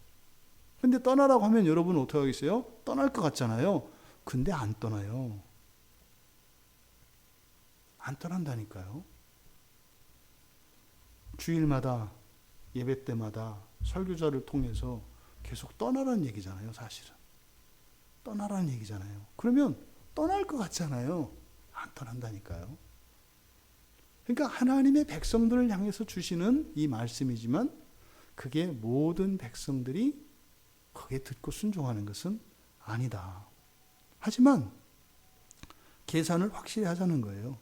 근데 떠나라고 하면 여러분 어떻게 하겠어요? 떠날 것 같잖아요. 근데 안 떠나요. 안 떠난다니까요. 주일마다, 예배 때마다 설교자를 통해서 계속 떠나라는 얘기잖아요, 사실은. 떠나라는 얘기잖아요. 그러면 떠날 것 같잖아요. 안 떠난다니까요. 그러니까 하나님의 백성들을 향해서 주시는 이 말씀이지만, 그게 모든 백성들이 거기에 듣고 순종하는 것은 아니다. 하지만 계산을 확실히 하자는 거예요.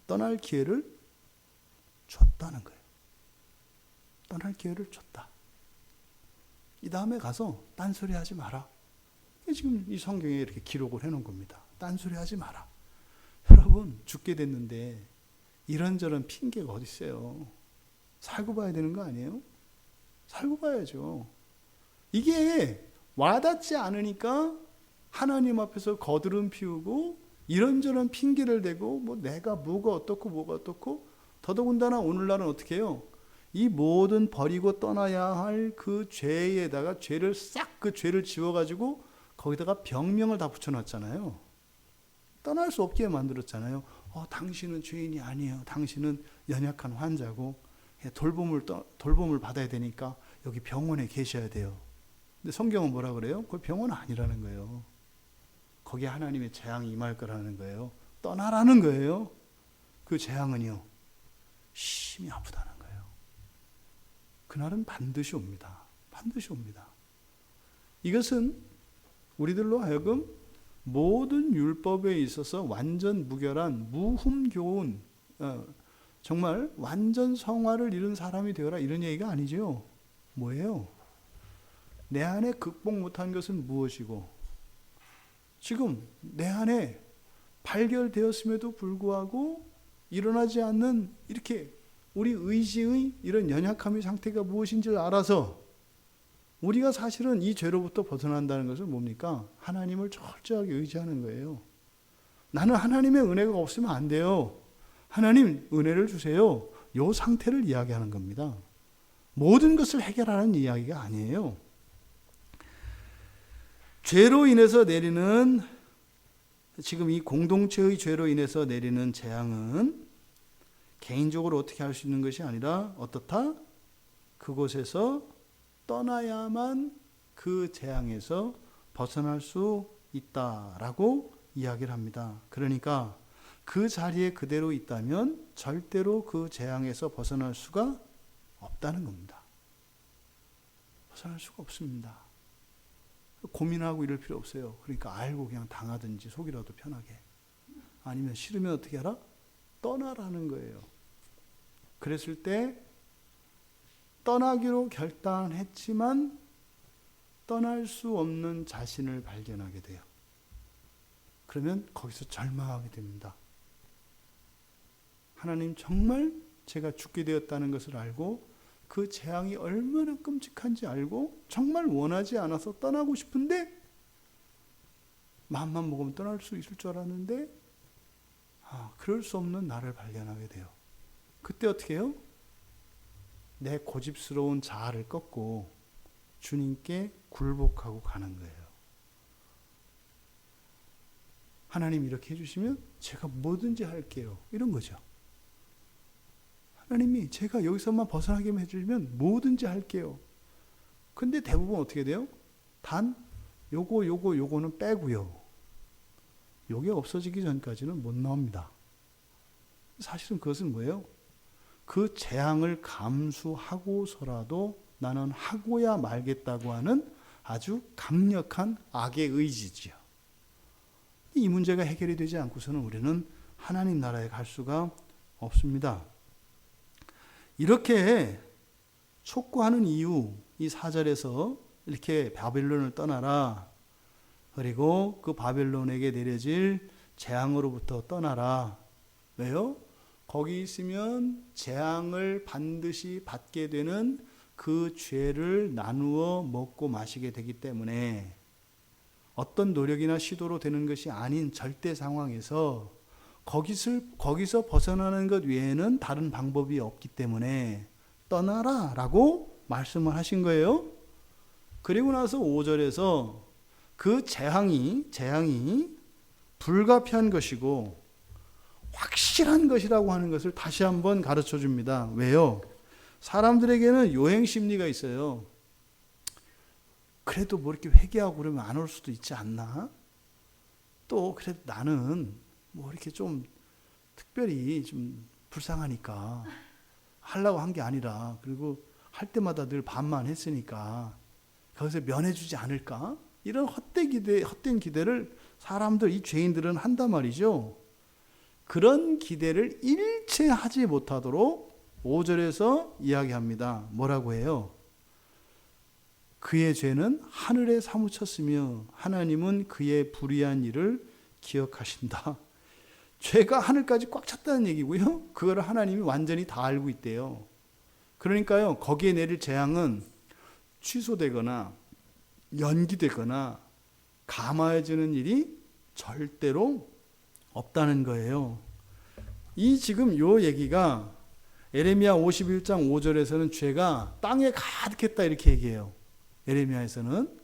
떠날 기회를 줬다는 거예요. 떠날 기회를 줬다. 이 다음에 가서 딴소리 하지 마라. 지금 이 성경에 이렇게 기록을 해놓은 겁니다. 딴소리 하지 마라. 여러분, 죽게 됐는데 이런저런 핑계가 어디 있어요? 살고 봐야 되는 거 아니에요? 살고 봐야죠. 이게 와닿지 않으니까 하나님 앞에서 거드름 피우고 이런저런 핑계를 대고 뭐 내가 뭐가 어떻고 더더군다나 오늘날은 어떻게 해요? 이 모든 버리고 떠나야 할 그 죄에다가 죄를 싹 그 죄를 지워가지고 거기다가 병명을 다 붙여놨잖아요. 떠날 수 없게 만들었잖아요. 당신은 죄인이 아니에요. 당신은 연약한 환자고 돌봄을 받아야 되니까 여기 병원에 계셔야 돼요. 근데 성경은 뭐라 그래요? 그 병원 아니라는 거예요. 거기에 하나님의 재앙이 임할 거라는 거예요. 떠나라는 거예요. 그 재앙은요, 심히 아프다는 거예요. 그날은 반드시 옵니다. 반드시 옵니다. 이것은 우리들로 하여금 모든 율법에 있어서 완전 무결한 무흠교훈, 정말 완전 성화를 이룬 사람이 되어라, 이런 얘기가 아니죠. 뭐예요? 내 안에 극복 못한 것은 무엇이고, 지금 내 안에 발견되었음에도 불구하고 일어나지 않는 이렇게 우리 의지의 이런 연약함의 상태가 무엇인지를 알아서 우리가 사실은 이 죄로부터 벗어난다는 것은 뭡니까? 하나님을 철저하게 의지하는 거예요. 나는 하나님의 은혜가 없으면 안 돼요. 하나님 은혜를 주세요. 이 상태를 이야기하는 겁니다. 모든 것을 해결하는 이야기가 아니에요. 죄로 인해서 내리는, 지금 이 공동체의 죄로 인해서 내리는 재앙은 개인적으로 어떻게 할 수 있는 것이 아니라 어떻다? 그곳에서 떠나야만 그 재앙에서 벗어날 수 있다라고 이야기를 합니다. 그러니까 그 자리에 그대로 있다면 절대로 그 재앙에서 벗어날 수가 없다는 겁니다. 벗어날 수가 없습니다. 고민하고 이럴 필요 없어요. 그러니까 알고 그냥 당하든지 속이라도 편하게. 아니면 싫으면 어떻게 하라? 떠나라는 거예요. 그랬을 때 떠나기로 결단했지만 떠날 수 없는 자신을 발견하게 돼요. 그러면 거기서 절망하게 됩니다. 하나님, 정말 제가 죽게 되었다는 것을 알고 그 재앙이 얼마나 끔찍한지 알고 정말 원하지 않아서 떠나고 싶은데 마음만 먹으면 떠날 수 있을 줄 알았는데 그럴 수 없는 나를 발견하게 돼요. 그때 어떻게 해요? 내 고집스러운 자아를 꺾고 주님께 굴복하고 가는 거예요. 하나님 이렇게 해주시면 제가 뭐든지 할게요. 이런 거죠. 하나님이 제가 여기서만 벗어나게 해주시면 뭐든지 할게요. 근데 대부분 어떻게 돼요? 단 요거는 빼고요. 요게 없어지기 전까지는 못 나옵니다. 사실은 그것은 뭐예요? 그 재앙을 감수하고서라도 나는 하고야 말겠다고 하는 아주 강력한 악의 의지지요. 이 문제가 해결이 되지 않고서는 우리는 하나님 나라에 갈 수가 없습니다. 이렇게 촉구하는 이유, 이 4절에서 이렇게 바벨론을 떠나라, 그리고 그 바벨론에게 내려질 재앙으로부터 떠나라. 왜요? 거기 있으면 재앙을 반드시 받게 되는 그 죄를 나누어 먹고 마시게 되기 때문에 어떤 노력이나 시도로 되는 것이 아닌 절대 상황에서 거기서 벗어나는 것 외에는 다른 방법이 없기 때문에 떠나라 라고 말씀을 하신 거예요. 그리고 나서 5절에서 그 재앙이 불가피한 것이고 확실한 것이라고 하는 것을 다시 한번 가르쳐 줍니다. 왜요? 사람들에게는 요행 심리가 있어요. 그래도 뭐 이렇게 회개하고 그러면 안 올 수도 있지 않나? 또 그래도 나는 뭐 이렇게 좀 특별히 좀 불쌍하니까 하려고 한 게 아니라, 그리고 할 때마다 늘 반만 했으니까 거기서 면해주지 않을까? 이런 헛된 기대를 사람들, 이 죄인들은 한단 말이죠. 그런 기대를 일체 하지 못하도록 5절에서 이야기합니다. 뭐라고 해요? 그의 죄는 하늘에 사무쳤으며 하나님은 그의 불의한 일을 기억하신다. 죄가 하늘까지 꽉 찼다는 얘기고요. 그거를 하나님이 완전히 다 알고 있대요. 그러니까요, 거기에 내릴 재앙은 취소되거나 연기되거나 감화해지는 일이 절대로 없다는 거예요. 이 지금 요 얘기가 예레미야 51장 5절에서는 죄가 땅에 가득했다 이렇게 얘기해요. 예레미야에서는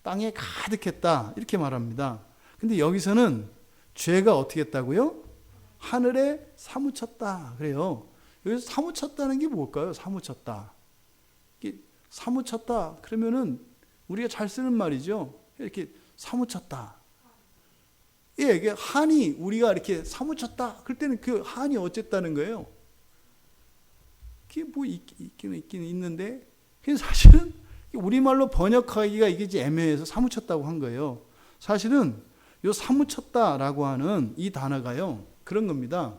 땅에 가득했다 이렇게 말합니다. 근데 여기서는 죄가 어떻게 했다고요? 하늘에 사무쳤다 그래요. 여기서 사무쳤다는 게 뭘까요? 사무쳤다. 사무쳤다 그러면은 우리가 잘 쓰는 말이죠. 이렇게 사무쳤다. 예, 이게 한이 우리가 이렇게 사무쳤다. 그럴 때는 그 한이 어쨌다는 거예요. 그게 뭐 있기는 있는데, 사실은 우리말로 번역하기가 이게 애매해서 사무쳤다고 한 거예요. 사실은 요 사무쳤다라고 하는 이 단어가요, 그런 겁니다.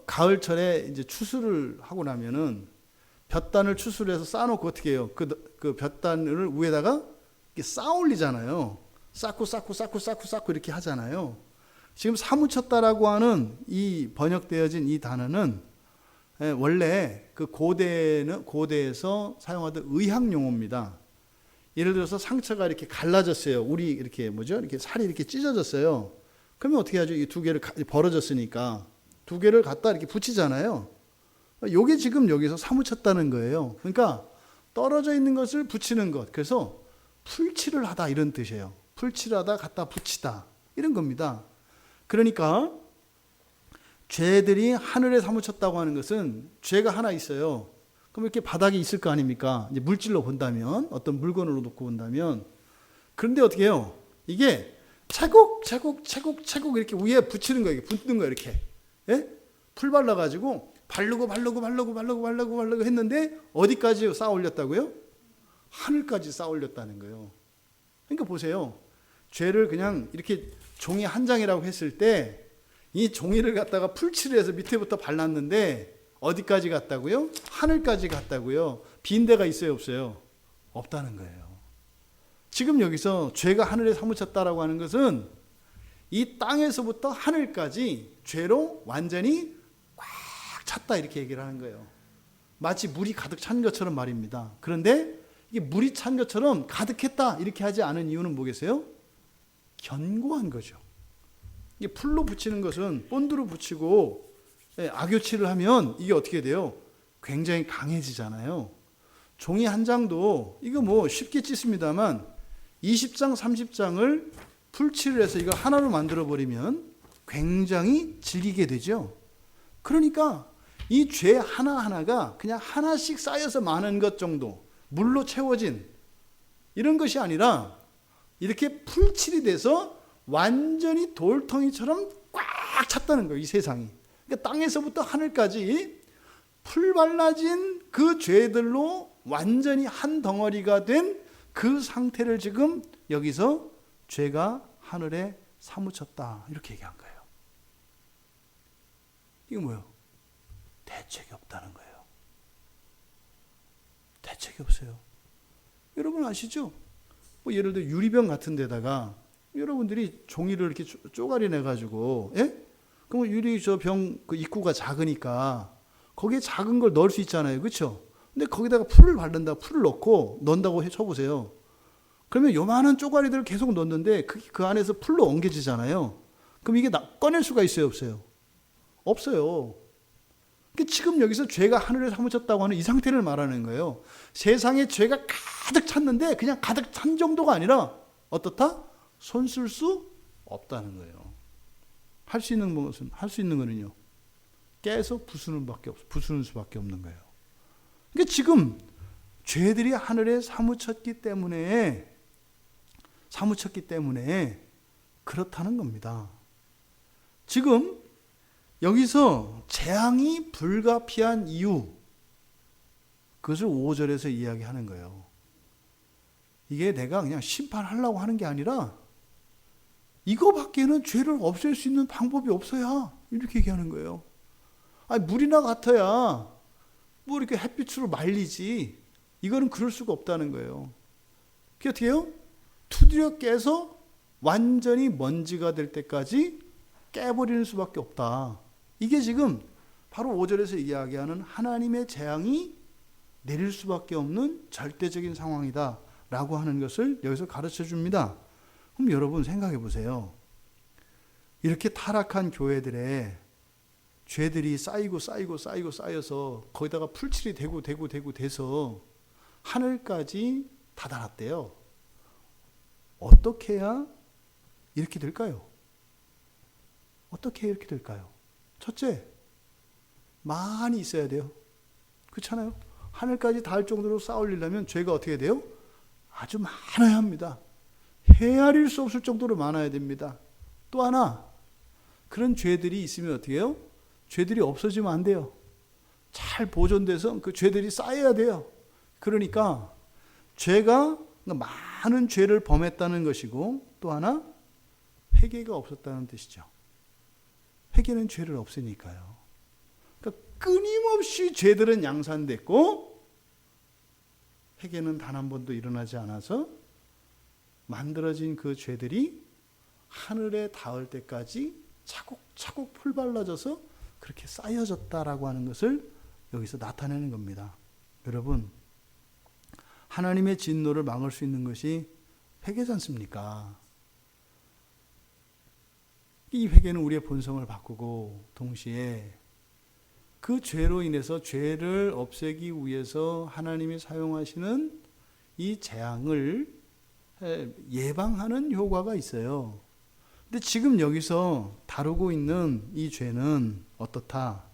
가을철에 이제 추수를 하고 나면은 볕단을 추수를 해서 쌓아놓고 어떻게 해요? 그 볕단을 위에다가 이렇게 쌓아 올리잖아요. 쌓고 이렇게 하잖아요. 지금 사무쳤다라고 하는 이 번역되어진 이 단어는 원래 그 고대에서 사용하던 의학 용어입니다. 예를 들어서 상처가 이렇게 갈라졌어요. 우리 이렇게 이렇게 살이 이렇게 찢어졌어요. 그러면 어떻게 하죠? 이 두 개를 벌어졌으니까 두 개를 갖다 이렇게 붙이잖아요. 요게 지금 여기서 사무쳤다는 거예요. 그러니까 떨어져 있는 것을 붙이는 것. 그래서 풀칠을 하다 이런 뜻이에요. 풀칠하다 갖다 붙이다 이런 겁니다. 그러니까 죄들이 하늘에 사무쳤다고 하는 것은 죄가 하나 있어요. 그럼 이렇게 바닥에 있을 거 아닙니까? 이제 물질로 본다면, 어떤 물건으로 놓고 본다면. 그런데 어떻게 해요? 이게 차곡 이렇게 위에 붙이는 거예요. 붙는 거예요. 이렇게. 예? 풀 발라가지고 바르고 했는데 어디까지 쌓아 올렸다고요? 하늘까지 쌓아 올렸다는 거예요. 그러니까 보세요. 죄를 그냥 이렇게 종이 한 장이라고 했을 때 이 종이를 갖다가 풀칠해서 밑에부터 발랐는데 어디까지 갔다고요? 하늘까지 갔다고요. 빈 데가 있어요, 없어요? 없다는 거예요. 지금 여기서 죄가 하늘에 사무쳤다라고 하는 것은 이 땅에서부터 하늘까지 죄로 완전히 꽉 찼다 이렇게 얘기를 하는 거예요. 마치 물이 가득 찬 것처럼 말입니다. 그런데 이게 물이 찬 것처럼 가득했다 이렇게 하지 않은 이유는 뭐겠어요? 견고한 거죠. 이게 풀로 붙이는 것은 본드로 붙이고 악교칠을 하면 이게 어떻게 돼요? 굉장히 강해지잖아요. 종이 한 장도 이거 뭐 쉽게 찢습니다만 20장 30장을 풀칠을 해서 이거 하나로 만들어 버리면 굉장히 질기게 되죠. 그러니까 이 죄 하나하나가 그냥 하나씩 쌓여서 많은 것 정도 물로 채워진 이런 것이 아니라 이렇게 풀칠이 돼서 완전히 돌덩이처럼 꽉 찼다는 거예요. 이 세상이. 그러니까 땅에서부터 하늘까지 풀 발라진 그 죄들로 완전히 한 덩어리가 된 그 상태를 지금 여기서 죄가 하늘에 사무쳤다 이렇게 얘기한 거예요. 이게 뭐예요? 대책이 없다는 거예요. 대책이 없어요. 여러분 아시죠? 뭐 예를 들어 유리병 같은 데다가 여러분들이 종이를 이렇게 쪼가리 내가지고, 예? 그럼 유리 저 병 그 입구가 작으니까 거기에 작은 걸 넣을 수 있잖아요. 그렇죠? 근데 거기다가 풀을 바른다, 풀을 넣는다고 쳐보세요. 그러면 요만한 쪼가리들을 계속 넣는데 그 안에서 풀로 엉겨지잖아요. 그럼 이게 꺼낼 수가 있어요, 없어요? 없어요. 그러니까 지금 여기서 죄가 하늘에 사무쳤다고 하는 이 상태를 말하는 거예요. 세상에 죄가 가득 찼는데 그냥 가득 찬 정도가 아니라 어떻다? 손 쓸 수 없다는 거예요. 할 수 있는 거는요. 깨서 부수는 수밖에 없는 거예요. 그러니까 지금 죄들이 하늘에 사무쳤기 때문에 그렇다는 겁니다. 지금 여기서 재앙이 불가피한 이유, 그것을 5절에서 이야기하는 거예요. 이게 내가 그냥 심판하려고 하는 게 아니라 이거밖에는 죄를 없앨 수 있는 방법이 없어야 이렇게 얘기하는 거예요. 아니, 물이나 같아야 뭐 이렇게 햇빛으로 말리지 이거는 그럴 수가 없다는 거예요. 그게 어떻게 해요? 두드려 깨서 완전히 먼지가 될 때까지 깨버리는 수밖에 없다. 이게 지금 바로 5절에서 이야기하는 하나님의 재앙이 내릴 수밖에 없는 절대적인 상황이다 라고 하는 것을 여기서 가르쳐 줍니다. 그럼 여러분 생각해 보세요. 이렇게 타락한 교회들의 죄들이 쌓여서 거기다가 풀칠이 되고 돼서 하늘까지 다다랐대요. 어떻게 해야 이렇게 될까요? 어떻게 이렇게 될까요? 첫째, 많이 있어야 돼요. 그렇잖아요? 하늘까지 닿을 정도로 쌓으려면 죄가 어떻게 돼요? 아주 많아야 합니다. 헤아릴 수 없을 정도로 많아야 됩니다. 또 하나, 그런 죄들이 있으면 어떻게 해요? 죄들이 없어지면 안 돼요. 잘 보존돼서 그 죄들이 쌓여야 돼요. 그러니까 죄가 많은 죄를 범했다는 것이고, 또 하나 회개가 없었다는 뜻이죠. 회개는 죄를 없으니까요. 그러니까 끊임없이 죄들은 양산됐고 회개는 단 한 번도 일어나지 않아서 만들어진 그 죄들이 하늘에 닿을 때까지 차곡차곡 풀발라져서 그렇게 쌓여졌다라고 하는 것을 여기서 나타내는 겁니다. 여러분, 하나님의 진노를 막을 수 있는 것이 회개지 않습니까? 이 회개는 우리의 본성을 바꾸고 동시에 그 죄로 인해서 죄를 없애기 위해서 하나님이 사용하시는 이 재앙을 예방하는 효과가 있어요. 근데 지금 여기서 다루고 있는 이 죄는 어떻다?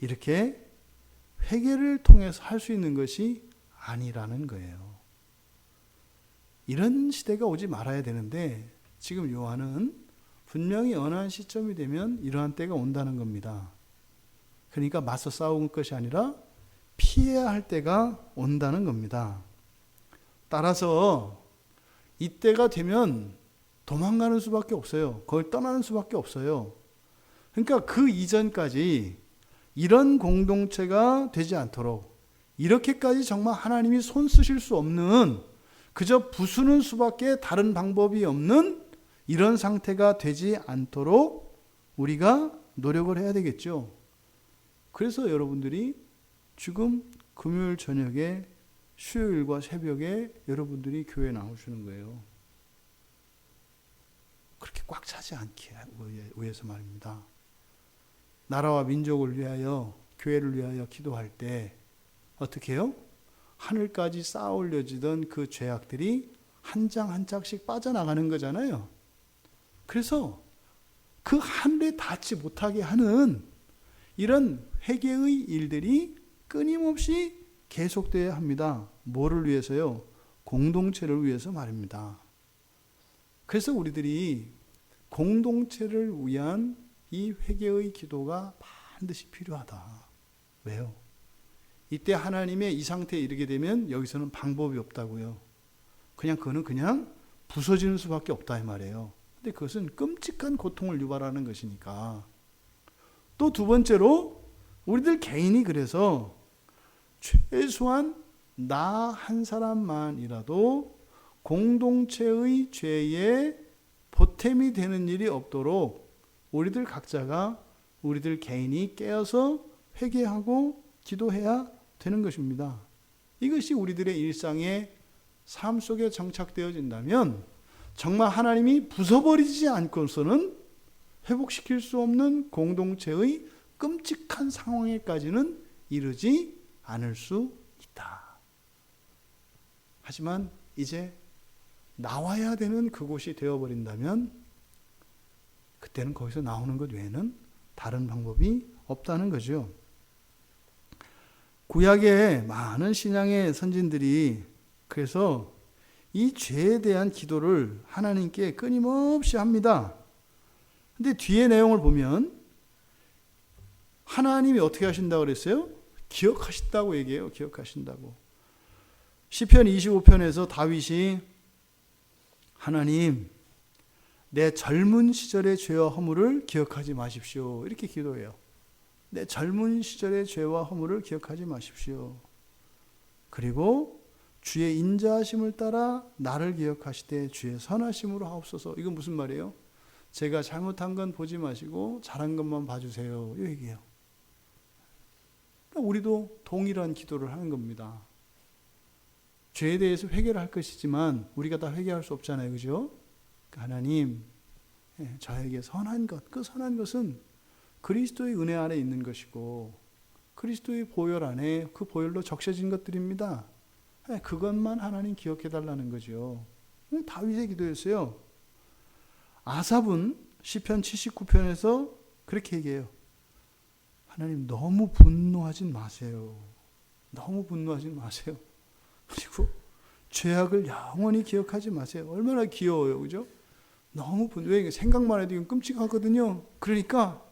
이렇게 회개를 통해서 할 수 있는 것이 아니라는 거예요. 이런 시대가 오지 말아야 되는데 지금 요한은 분명히 어느 한 시점이 되면 이러한 때가 온다는 겁니다. 그러니까 맞서 싸우는 것이 아니라 피해야 할 때가 온다는 겁니다. 따라서 이때가 되면 도망가는 수밖에 없어요. 그걸 떠나는 수밖에 없어요. 그러니까 그 이전까지 이런 공동체가 되지 않도록 이렇게까지 정말 하나님이 손 쓰실 수 없는, 그저 부수는 수밖에 다른 방법이 없는 이런 상태가 되지 않도록 우리가 노력을 해야 되겠죠. 그래서 여러분들이 지금 금요일 저녁에 수요일과 새벽에 여러분들이 교회에 나오시는 거예요. 그렇게 꽉 차지 않기 위해서 말입니다. 나라와 민족을 위하여, 교회를 위하여 기도할 때 어떻게 해요? 하늘까지 쌓아 올려지던 그 죄악들이 한 장 한 장씩 빠져나가는 거잖아요. 그래서 그 하늘에 닿지 못하게 하는 이런 회개의 일들이 끊임없이 계속되어야 합니다. 뭐를 위해서요? 공동체를 위해서 말입니다. 그래서 우리들이 공동체를 위한 이 회개의 기도가 반드시 필요하다. 왜요? 이때 하나님의 이 상태에 이르게 되면 여기서는 방법이 없다고요. 그거는 그냥 부서지는 수밖에 없다 이 말이에요. 근데 그것은 끔찍한 고통을 유발하는 것이니까. 또 두 번째로 우리들 개인이 그래서 최소한 나 한 사람만이라도 공동체의 죄에 보탬이 되는 일이 없도록 우리들 각자가, 우리들 개인이 깨어서 회개하고 기도해야 되는 것입니다. 이것이 우리들의 일상의 삶 속에 정착되어진다면 정말 하나님이 부숴버리지 않고서는 회복시킬 수 없는 공동체의 끔찍한 상황에까지는 이르지 않을 수 있다. 하지만 이제 나와야 되는 그곳이 되어버린다면 그때는 거기서 나오는 것 외에는 다른 방법이 없다는 거죠. 구약의 많은 신앙의 선진들이 그래서 이 죄에 대한 기도를 하나님께 끊임없이 합니다. 근데 뒤에 내용을 보면 하나님이 어떻게 하신다고 그랬어요? 기억하신다고 얘기해요. 기억하신다고. 시편 25편에서 다윗이 하나님, 내 젊은 시절의 죄와 허물을 기억하지 마십시오. 이렇게 기도해요. 내 젊은 시절의 죄와 허물을 기억하지 마십시오. 그리고 주의 인자하심을 따라 나를 기억하시되 주의 선하심으로 하옵소서. 이건 무슨 말이에요? 제가 잘못한 건 보지 마시고 잘한 것만 봐주세요. 이 얘기예요. 그러니까 우리도 동일한 기도를 하는 겁니다. 죄에 대해서 회개를 할 것이지만 우리가 다 회개할 수 없잖아요. 그죠? 그러니까 하나님, 저에게 선한 것, 그 선한 것은 그리스도의 은혜 안에 있는 것이고 그리스도의 보혈 안에 그 보혈로 적셔진 것들입니다. 그것만 하나님 기억해 달라는 거죠. 다윗의 기도였어요. 아삽은 시편 79편에서 그렇게 얘기해요. 하나님 너무 분노하진 마세요. 너무 분노하지 마세요. 그리고 죄악을 영원히 기억하지 마세요. 얼마나 귀여워요. 그죠? 너무 왜 생각만 해도 이건 끔찍하거든요. 그러니까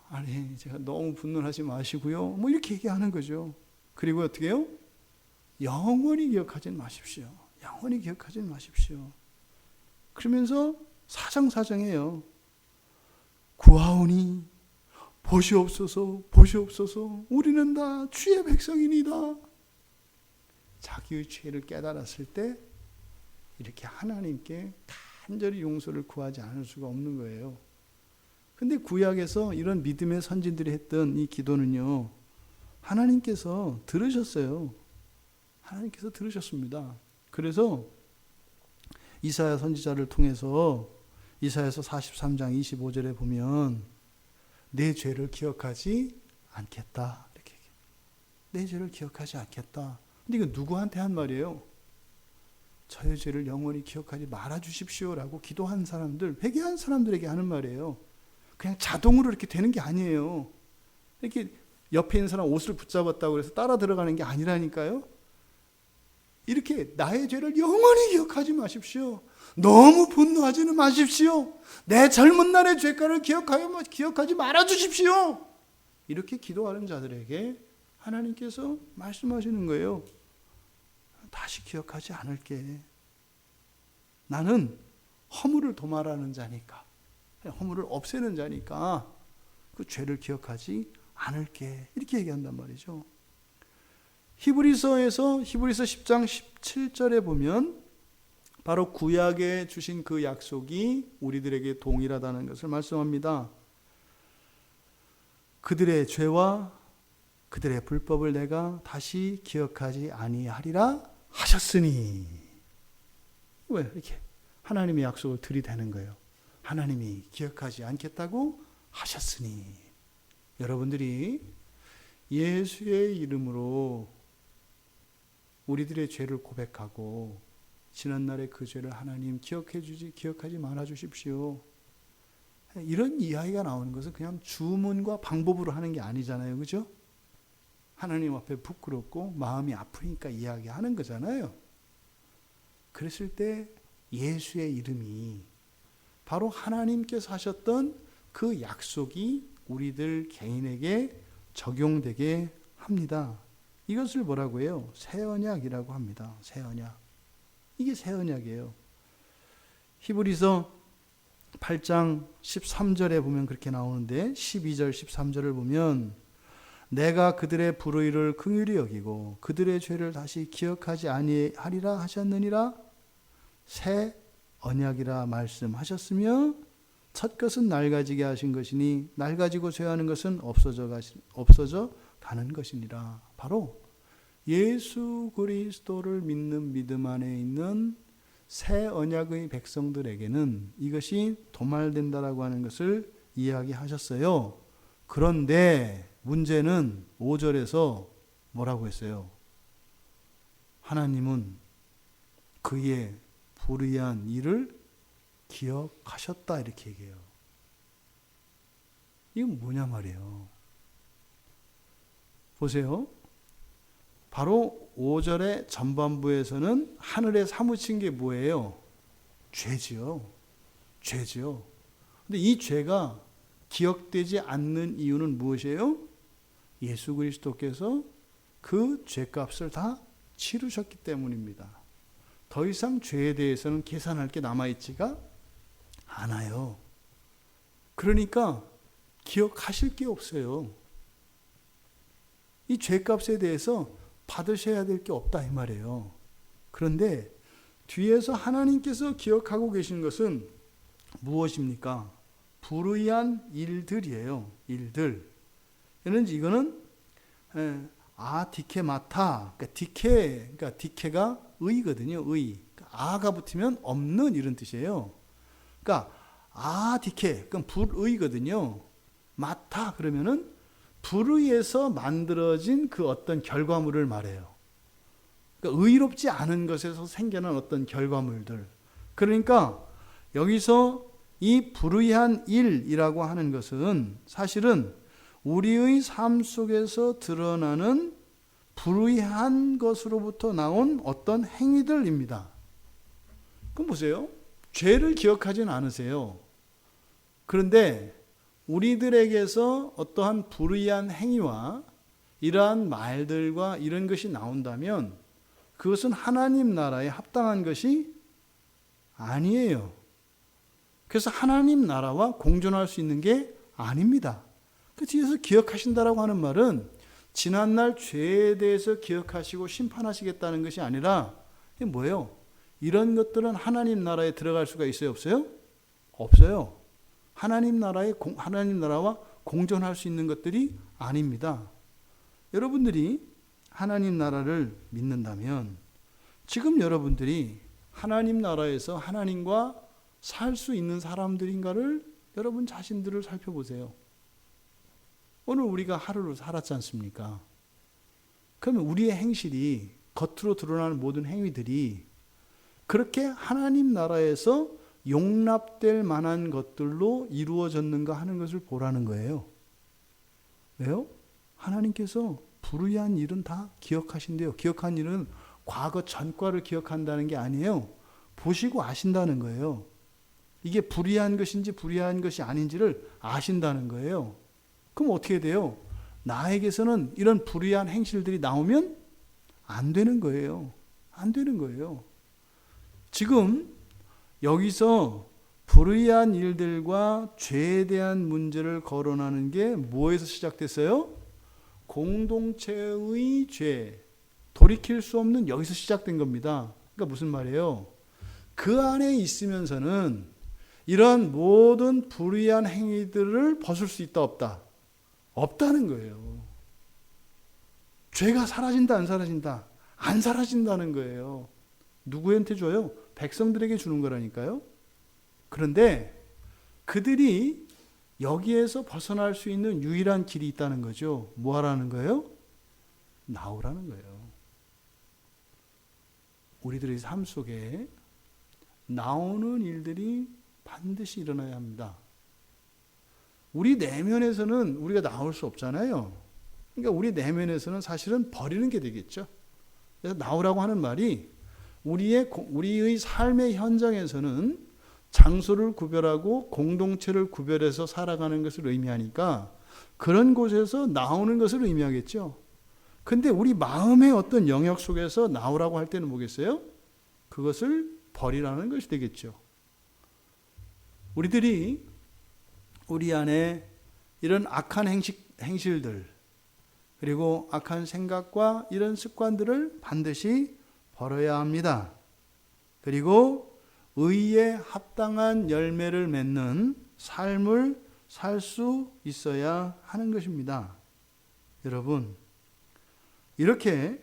아니 제가 너무 분노하지 마시고요. 뭐 이렇게 얘기하는 거죠. 그리고 어떻게 해요? 영원히 기억하지 마십시오. 영원히 기억하지 마십시오. 그러면서 사정사정해요. 구하오니 보시옵소서 보시옵소서 우리는 다 주의 백성이니다. 자기의 죄를 깨달았을 때 이렇게 하나님께 간절히 용서를 구하지 않을 수가 없는 거예요. 근데 구약에서 이런 믿음의 선진들이 했던 이 기도는요, 하나님께서 들으셨어요. 하나님께서 들으셨습니다. 그래서 이사야 선지자를 통해서 이사야서 43장 25절에 보면 내 죄를 기억하지 않겠다. 이렇게 얘기해요. 내 죄를 기억하지 않겠다. 근데 이거 누구한테 한 말이에요? 저의 죄를 영원히 기억하지 말아 주십시오라고 기도한 사람들, 회개한 사람들에게 하는 말이에요. 그냥 자동으로 이렇게 되는 게 아니에요. 이렇게 옆에 있는 사람 옷을 붙잡았다고 해서 따라 들어가는 게 아니라니까요. 이렇게 나의 죄를 영원히 기억하지 마십시오. 너무 분노하지는 마십시오. 내 젊은 날의 죄가를 기억하지 말아 주십시오. 이렇게 기도하는 자들에게 하나님께서 말씀하시는 거예요. 다시 기억하지 않을게. 나는 허물을 도말하는 자니까, 허물을 없애는 자니까 그 죄를 기억하지 않을게. 이렇게 얘기한단 말이죠. 히브리서 10장 17절에 보면 바로 구약에 주신 그 약속이 우리들에게 동일하다는 것을 말씀합니다. 그들의 죄와 그들의 불법을 내가 다시 기억하지 아니하리라 하셨으니. 왜 이렇게 하나님의 약속을 들이대는 거예요? 하나님이 기억하지 않겠다고 하셨으니. 여러분들이 예수의 이름으로 우리들의 죄를 고백하고 지난날의 그 죄를 하나님 기억하지 말아 주십시오. 이런 이야기가 나오는 것은 그냥 주문과 방법으로 하는 게 아니잖아요. 그죠? 하나님 앞에 부끄럽고 마음이 아프니까 이야기하는 거잖아요. 그랬을 때 예수의 이름이 바로 하나님께서 하셨던 그 약속이 우리들 개인에게 적용되게 합니다. 이것을 뭐라고 해요? 새 언약이라고 합니다. 새 언약. 이게 새 언약이에요. 히브리서 8장 13절에 보면 그렇게 나오는데 12절 13절을 보면 내가 그들의 불의를 긍휼히 여기고 그들의 죄를 다시 기억하지 아니하리라 하셨느니라. 새 언약이라 말씀하셨으며 첫 것은 낡아지게 하신 것이니 낡아지고 죄하는 것은 없어져 가는 것이니라. 바로 예수 그리스도를 믿는 믿음 안에 있는 새 언약의 백성들에게는 이것이 도말된다라고 하는 것을 이야기하셨어요. 그런데 문제는 5절에서 뭐라고 했어요? 하나님은 그의 불의한 일을 기억하셨다 이렇게 얘기해요. 이건 뭐냐 말이에요. 보세요. 바로 5절의 전반부에서는 하늘에 사무친 게 뭐예요? 죄지요. 죄지요. 근데 이 죄가 기억되지 않는 이유는 무엇이에요? 예수 그리스도께서 그 죄값을 다 치르셨기 때문입니다. 더 이상 죄에 대해서는 계산할 게 남아있지가 않아요. 그러니까 기억하실 게 없어요. 이 죄값에 대해서 받으셔야 될 게 없다 이 말이에요. 그런데 뒤에서 하나님께서 기억하고 계신 것은 무엇입니까? 불의한 일들이에요. 일들. 이거는 디케마타. 그러니까 디케가 의거든요. 의. 아가 붙으면 없는 이런 뜻이에요. 그러니까 아디케, 그건 불의거든요. 마타 그러면은 불의에서 만들어진 그 어떤 결과물을 말해요. 그러니까 의롭지 않은 것에서 생겨난 어떤 결과물들. 그러니까 여기서 이 불의한 일이라고 하는 것은 사실은 우리의 삶 속에서 드러나는 불의한 것으로부터 나온 어떤 행위들입니다. 그럼 보세요. 죄를 기억하진 않으세요. 그런데 우리들에게서 어떠한 불의한 행위와 이러한 말들과 이런 것이 나온다면 그것은 하나님 나라에 합당한 것이 아니에요. 그래서 하나님 나라와 공존할 수 있는 게 아닙니다. 그 뒤에서 기억하신다라고 하는 말은 지난날 죄에 대해서 기억하시고 심판하시겠다는 것이 아니라 이게 뭐예요? 이런 것들은 하나님 나라에 들어갈 수가 있어요? 없어요? 없어요. 하나님 나라와 공존할 수 있는 것들이 아닙니다. 여러분들이 하나님 나라를 믿는다면 지금 여러분들이 하나님 나라에서 하나님과 살 수 있는 사람들인가를 여러분 자신들을 살펴보세요. 오늘 우리가 하루를 살았지 않습니까? 그러면 우리의 행실이 겉으로 드러나는 모든 행위들이 그렇게 하나님 나라에서 용납될 만한 것들로 이루어졌는가 하는 것을 보라는 거예요. 왜요? 하나님께서 불의한 일은 다 기억하신대요. 기억한 일은 과거 전과를 기억한다는 게 아니에요. 보시고 아신다는 거예요. 이게 불의한 것인지 불의한 것이 아닌지를 아신다는 거예요. 그럼 어떻게 돼요? 나에게서는 이런 불의한 행실들이 나오면 안 되는 거예요. 안 되는 거예요. 지금 여기서 불의한 일들과 죄에 대한 문제를 거론하는 게 뭐에서 시작됐어요? 공동체의 죄, 돌이킬 수 없는 여기서 시작된 겁니다. 그러니까 무슨 말이에요? 그 안에 있으면서는 이런 모든 불의한 행위들을 벗을 수 있다 없다? 없다는 거예요. 죄가 사라진다 안 사라진다? 안 사라진다는 거예요. 누구한테 줘요? 백성들에게 주는 거라니까요. 그런데 그들이 여기에서 벗어날 수 있는 유일한 길이 있다는 거죠. 뭐 하라는 거예요? 나오라는 거예요. 우리들의 삶 속에 나오는 일들이 반드시 일어나야 합니다. 우리 내면에서는 우리가 나올 수 없잖아요. 그러니까 우리 내면에서는 사실은 버리는 게 되겠죠. 그래서 나오라고 하는 말이 우리의 삶의 현장에서는 장소를 구별하고 공동체를 구별해서 살아가는 것을 의미하니까 그런 곳에서 나오는 것을 의미하겠죠. 근데 우리 마음의 어떤 영역 속에서 나오라고 할 때는 뭐겠어요? 그것을 버리라는 것이 되겠죠. 우리들이 우리 안에 이런 악한 행실들 그리고 악한 생각과 이런 습관들을 반드시 버려야 합니다. 그리고 의에 합당한 열매를 맺는 삶을 살 수 있어야 하는 것입니다. 여러분, 이렇게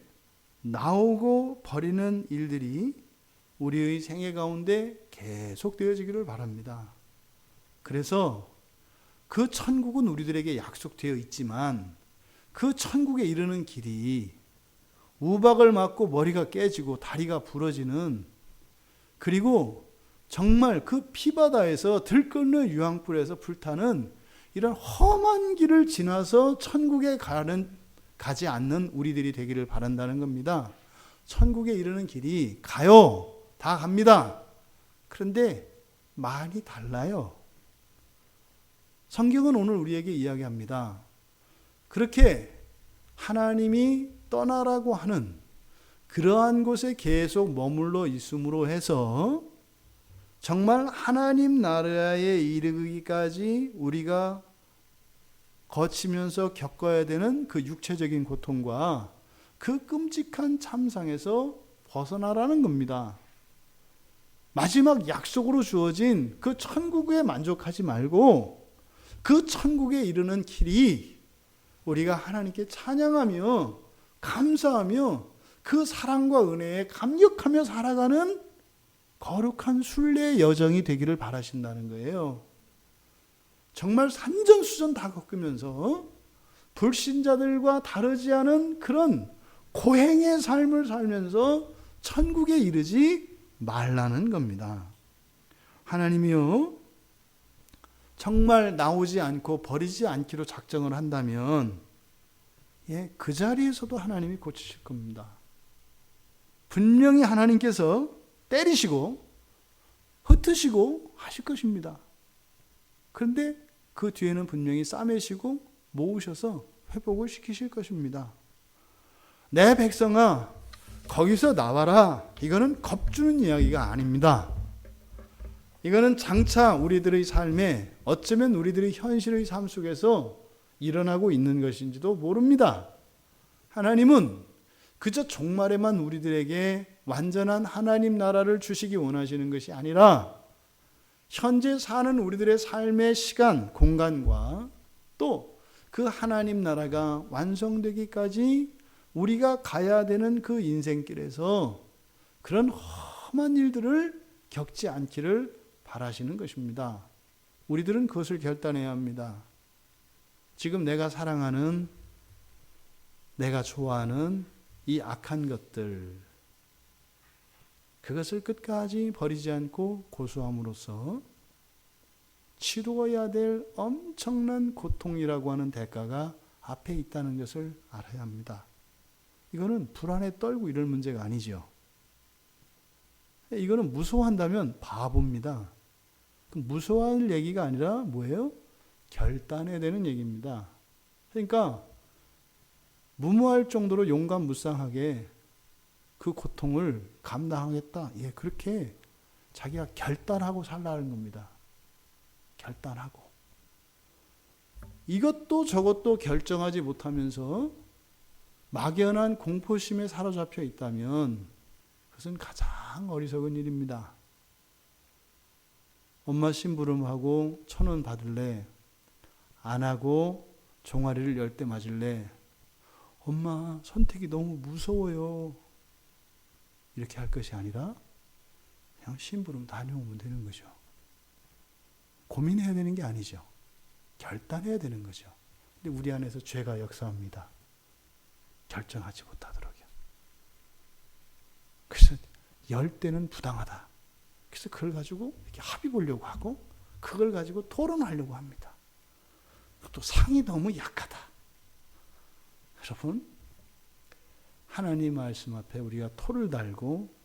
나오고 버리는 일들이 우리의 생애 가운데 계속되어지기를 바랍니다. 그래서 그 천국은 우리들에게 약속되어 있지만 그 천국에 이르는 길이 우박을 맞고 머리가 깨지고 다리가 부러지는 그리고 정말 그 피바다에서 들끓는 유황불에서 불타는 이런 험한 길을 지나서 천국에 가지 않는 우리들이 되기를 바란다는 겁니다. 천국에 이르는 길이 가요. 다 갑니다. 그런데 많이 달라요. 성경은 오늘 우리에게 이야기합니다. 그렇게 하나님이 떠나라고 하는 그러한 곳에 계속 머물러 있음으로 해서 정말 하나님 나라에 이르기까지 우리가 거치면서 겪어야 되는 그 육체적인 고통과 그 끔찍한 참상에서 벗어나라는 겁니다. 마지막 약속으로 주어진 그 천국에 만족하지 말고 그 천국에 이르는 길이 우리가 하나님께 찬양하며 감사하며 그 사랑과 은혜에 감격하며 살아가는 거룩한 순례의 여정이 되기를 바라신다는 거예요. 정말 산전수전 다 겪으면서 불신자들과 다르지 않은 그런 고행의 삶을 살면서 천국에 이르지 말라는 겁니다. 하나님이요, 정말 나오지 않고 버리지 않기로 작정을 한다면 그 자리에서도 하나님이 고치실 겁니다. 분명히 하나님께서 때리시고 흩으시고 하실 것입니다. 그런데 그 뒤에는 분명히 싸매시고 모으셔서 회복을 시키실 것입니다. 내 백성아, 거기서 나와라. 이거는 겁주는 이야기가 아닙니다. 이거는 장차 우리들의 삶에 어쩌면 우리들의 현실의 삶 속에서 일어나고 있는 것인지도 모릅니다. 하나님은 그저 종말에만 우리들에게 완전한 하나님 나라를 주시기 원하시는 것이 아니라 현재 사는 우리들의 삶의 시간, 공간과 또 그 하나님 나라가 완성되기까지 우리가 가야 되는 그 인생길에서 그런 험한 일들을 겪지 않기를 바라시는 것입니다. 우리들은 그것을 결단해야 합니다. 지금 내가 사랑하는, 내가 좋아하는 이 악한 것들, 그것을 끝까지 버리지 않고 고수함으로써 치루어야 될 엄청난 고통이라고 하는 대가가 앞에 있다는 것을 알아야 합니다. 이거는 불안에 떨고 이럴 문제가 아니죠. 이거는 무서워한다면 바보입니다. 무서워할 얘기가 아니라 뭐예요? 결단해야 되는 얘기입니다. 그러니까 무모할 정도로 용감무쌍하게 그 고통을 감당하겠다. 그렇게 자기가 결단하고 살라는 겁니다. 결단하고. 이것도 저것도 결정하지 못하면서 막연한 공포심에 사로잡혀 있다면 그것은 가장 어리석은 일입니다. 엄마 심부름하고 1,000원 받을래? 안 하고 종아리를 10대 맞을래? 엄마 선택이 너무 무서워요. 이렇게 할 것이 아니라 그냥 심부름 다녀오면 되는 거죠. 고민해야 되는 게 아니죠. 결단해야 되는 거죠. 근데 우리 안에서 죄가 역사합니다. 결정하지 못하도록요. 그래서 10대는 부당하다. 그래서 그걸 가지고 이렇게 합의 보려고 하고 그걸 가지고 토론하려고 합니다. 또 상이 너무 약하다. 여러분, 하나님 말씀 앞에 우리가 토를 달고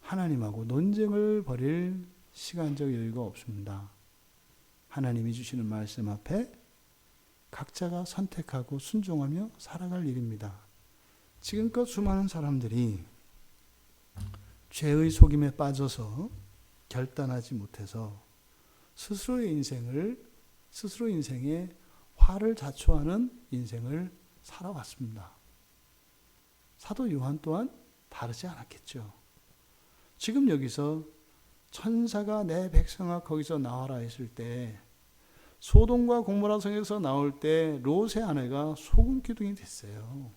하나님하고 논쟁을 벌일 시간적 여유가 없습니다. 하나님이 주시는 말씀 앞에 각자가 선택하고 순종하며 살아갈 일입니다. 지금껏 수많은 사람들이 죄의 속임에 빠져서 결단하지 못해서 스스로의 인생에 화를 자초하는 인생을 살아왔습니다. 사도 요한 또한 다르지 않았겠죠. 지금 여기서 천사가 내 백성아 거기서 나와라 했을 때 소돔과 고모라 성에서 나올 때 롯의 아내가 소금 기둥이 됐어요.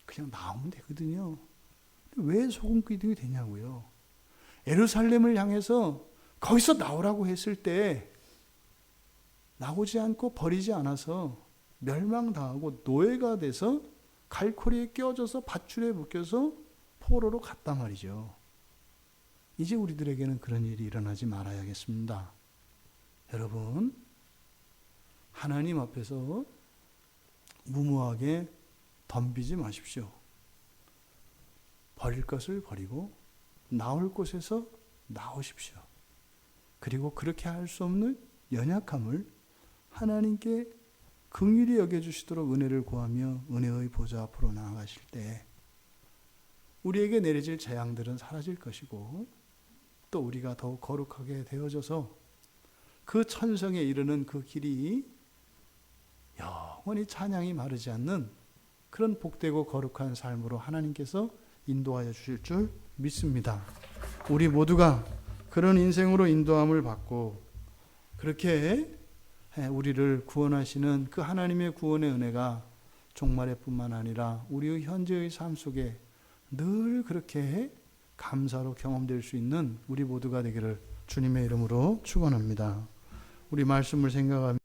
그냥 나오면 되거든요. 왜 소금 기둥이 되냐고요. 예루살렘을 향해서 거기서 나오라고 했을 때 나오지 않고 버리지 않아서 멸망당하고 노예가 돼서 갈고리에 끼워져서 밧줄에 묶여서 포로로 갔단 말이죠. 이제 우리들에게는 그런 일이 일어나지 말아야겠습니다. 여러분, 하나님 앞에서 무모하게 덤비지 마십시오. 버릴 것을 버리고 나올 곳에서 나오십시오. 그리고 그렇게 할 수 없는 연약함을 하나님께 긍휼히 여겨주시도록 은혜를 구하며 은혜의 보좌 앞으로 나아가실 때 우리에게 내려질 재앙들은 사라질 것이고 또 우리가 더욱 거룩하게 되어져서 그 천성에 이르는 그 길이 영원히 찬양이 마르지 않는 그런 복되고 거룩한 삶으로 하나님께서 인도하여 주실 줄 믿습니다. 우리 모두가 그런 인생으로 인도함을 받고 그렇게 우리를 구원하시는 그 하나님의 구원의 은혜가 종말에 뿐만 아니라 우리의 현재의 삶 속에 늘 그렇게 감사로 경험될 수 있는 우리 모두가 되기를 주님의 이름으로 축원합니다. 우리 말씀을 생각하며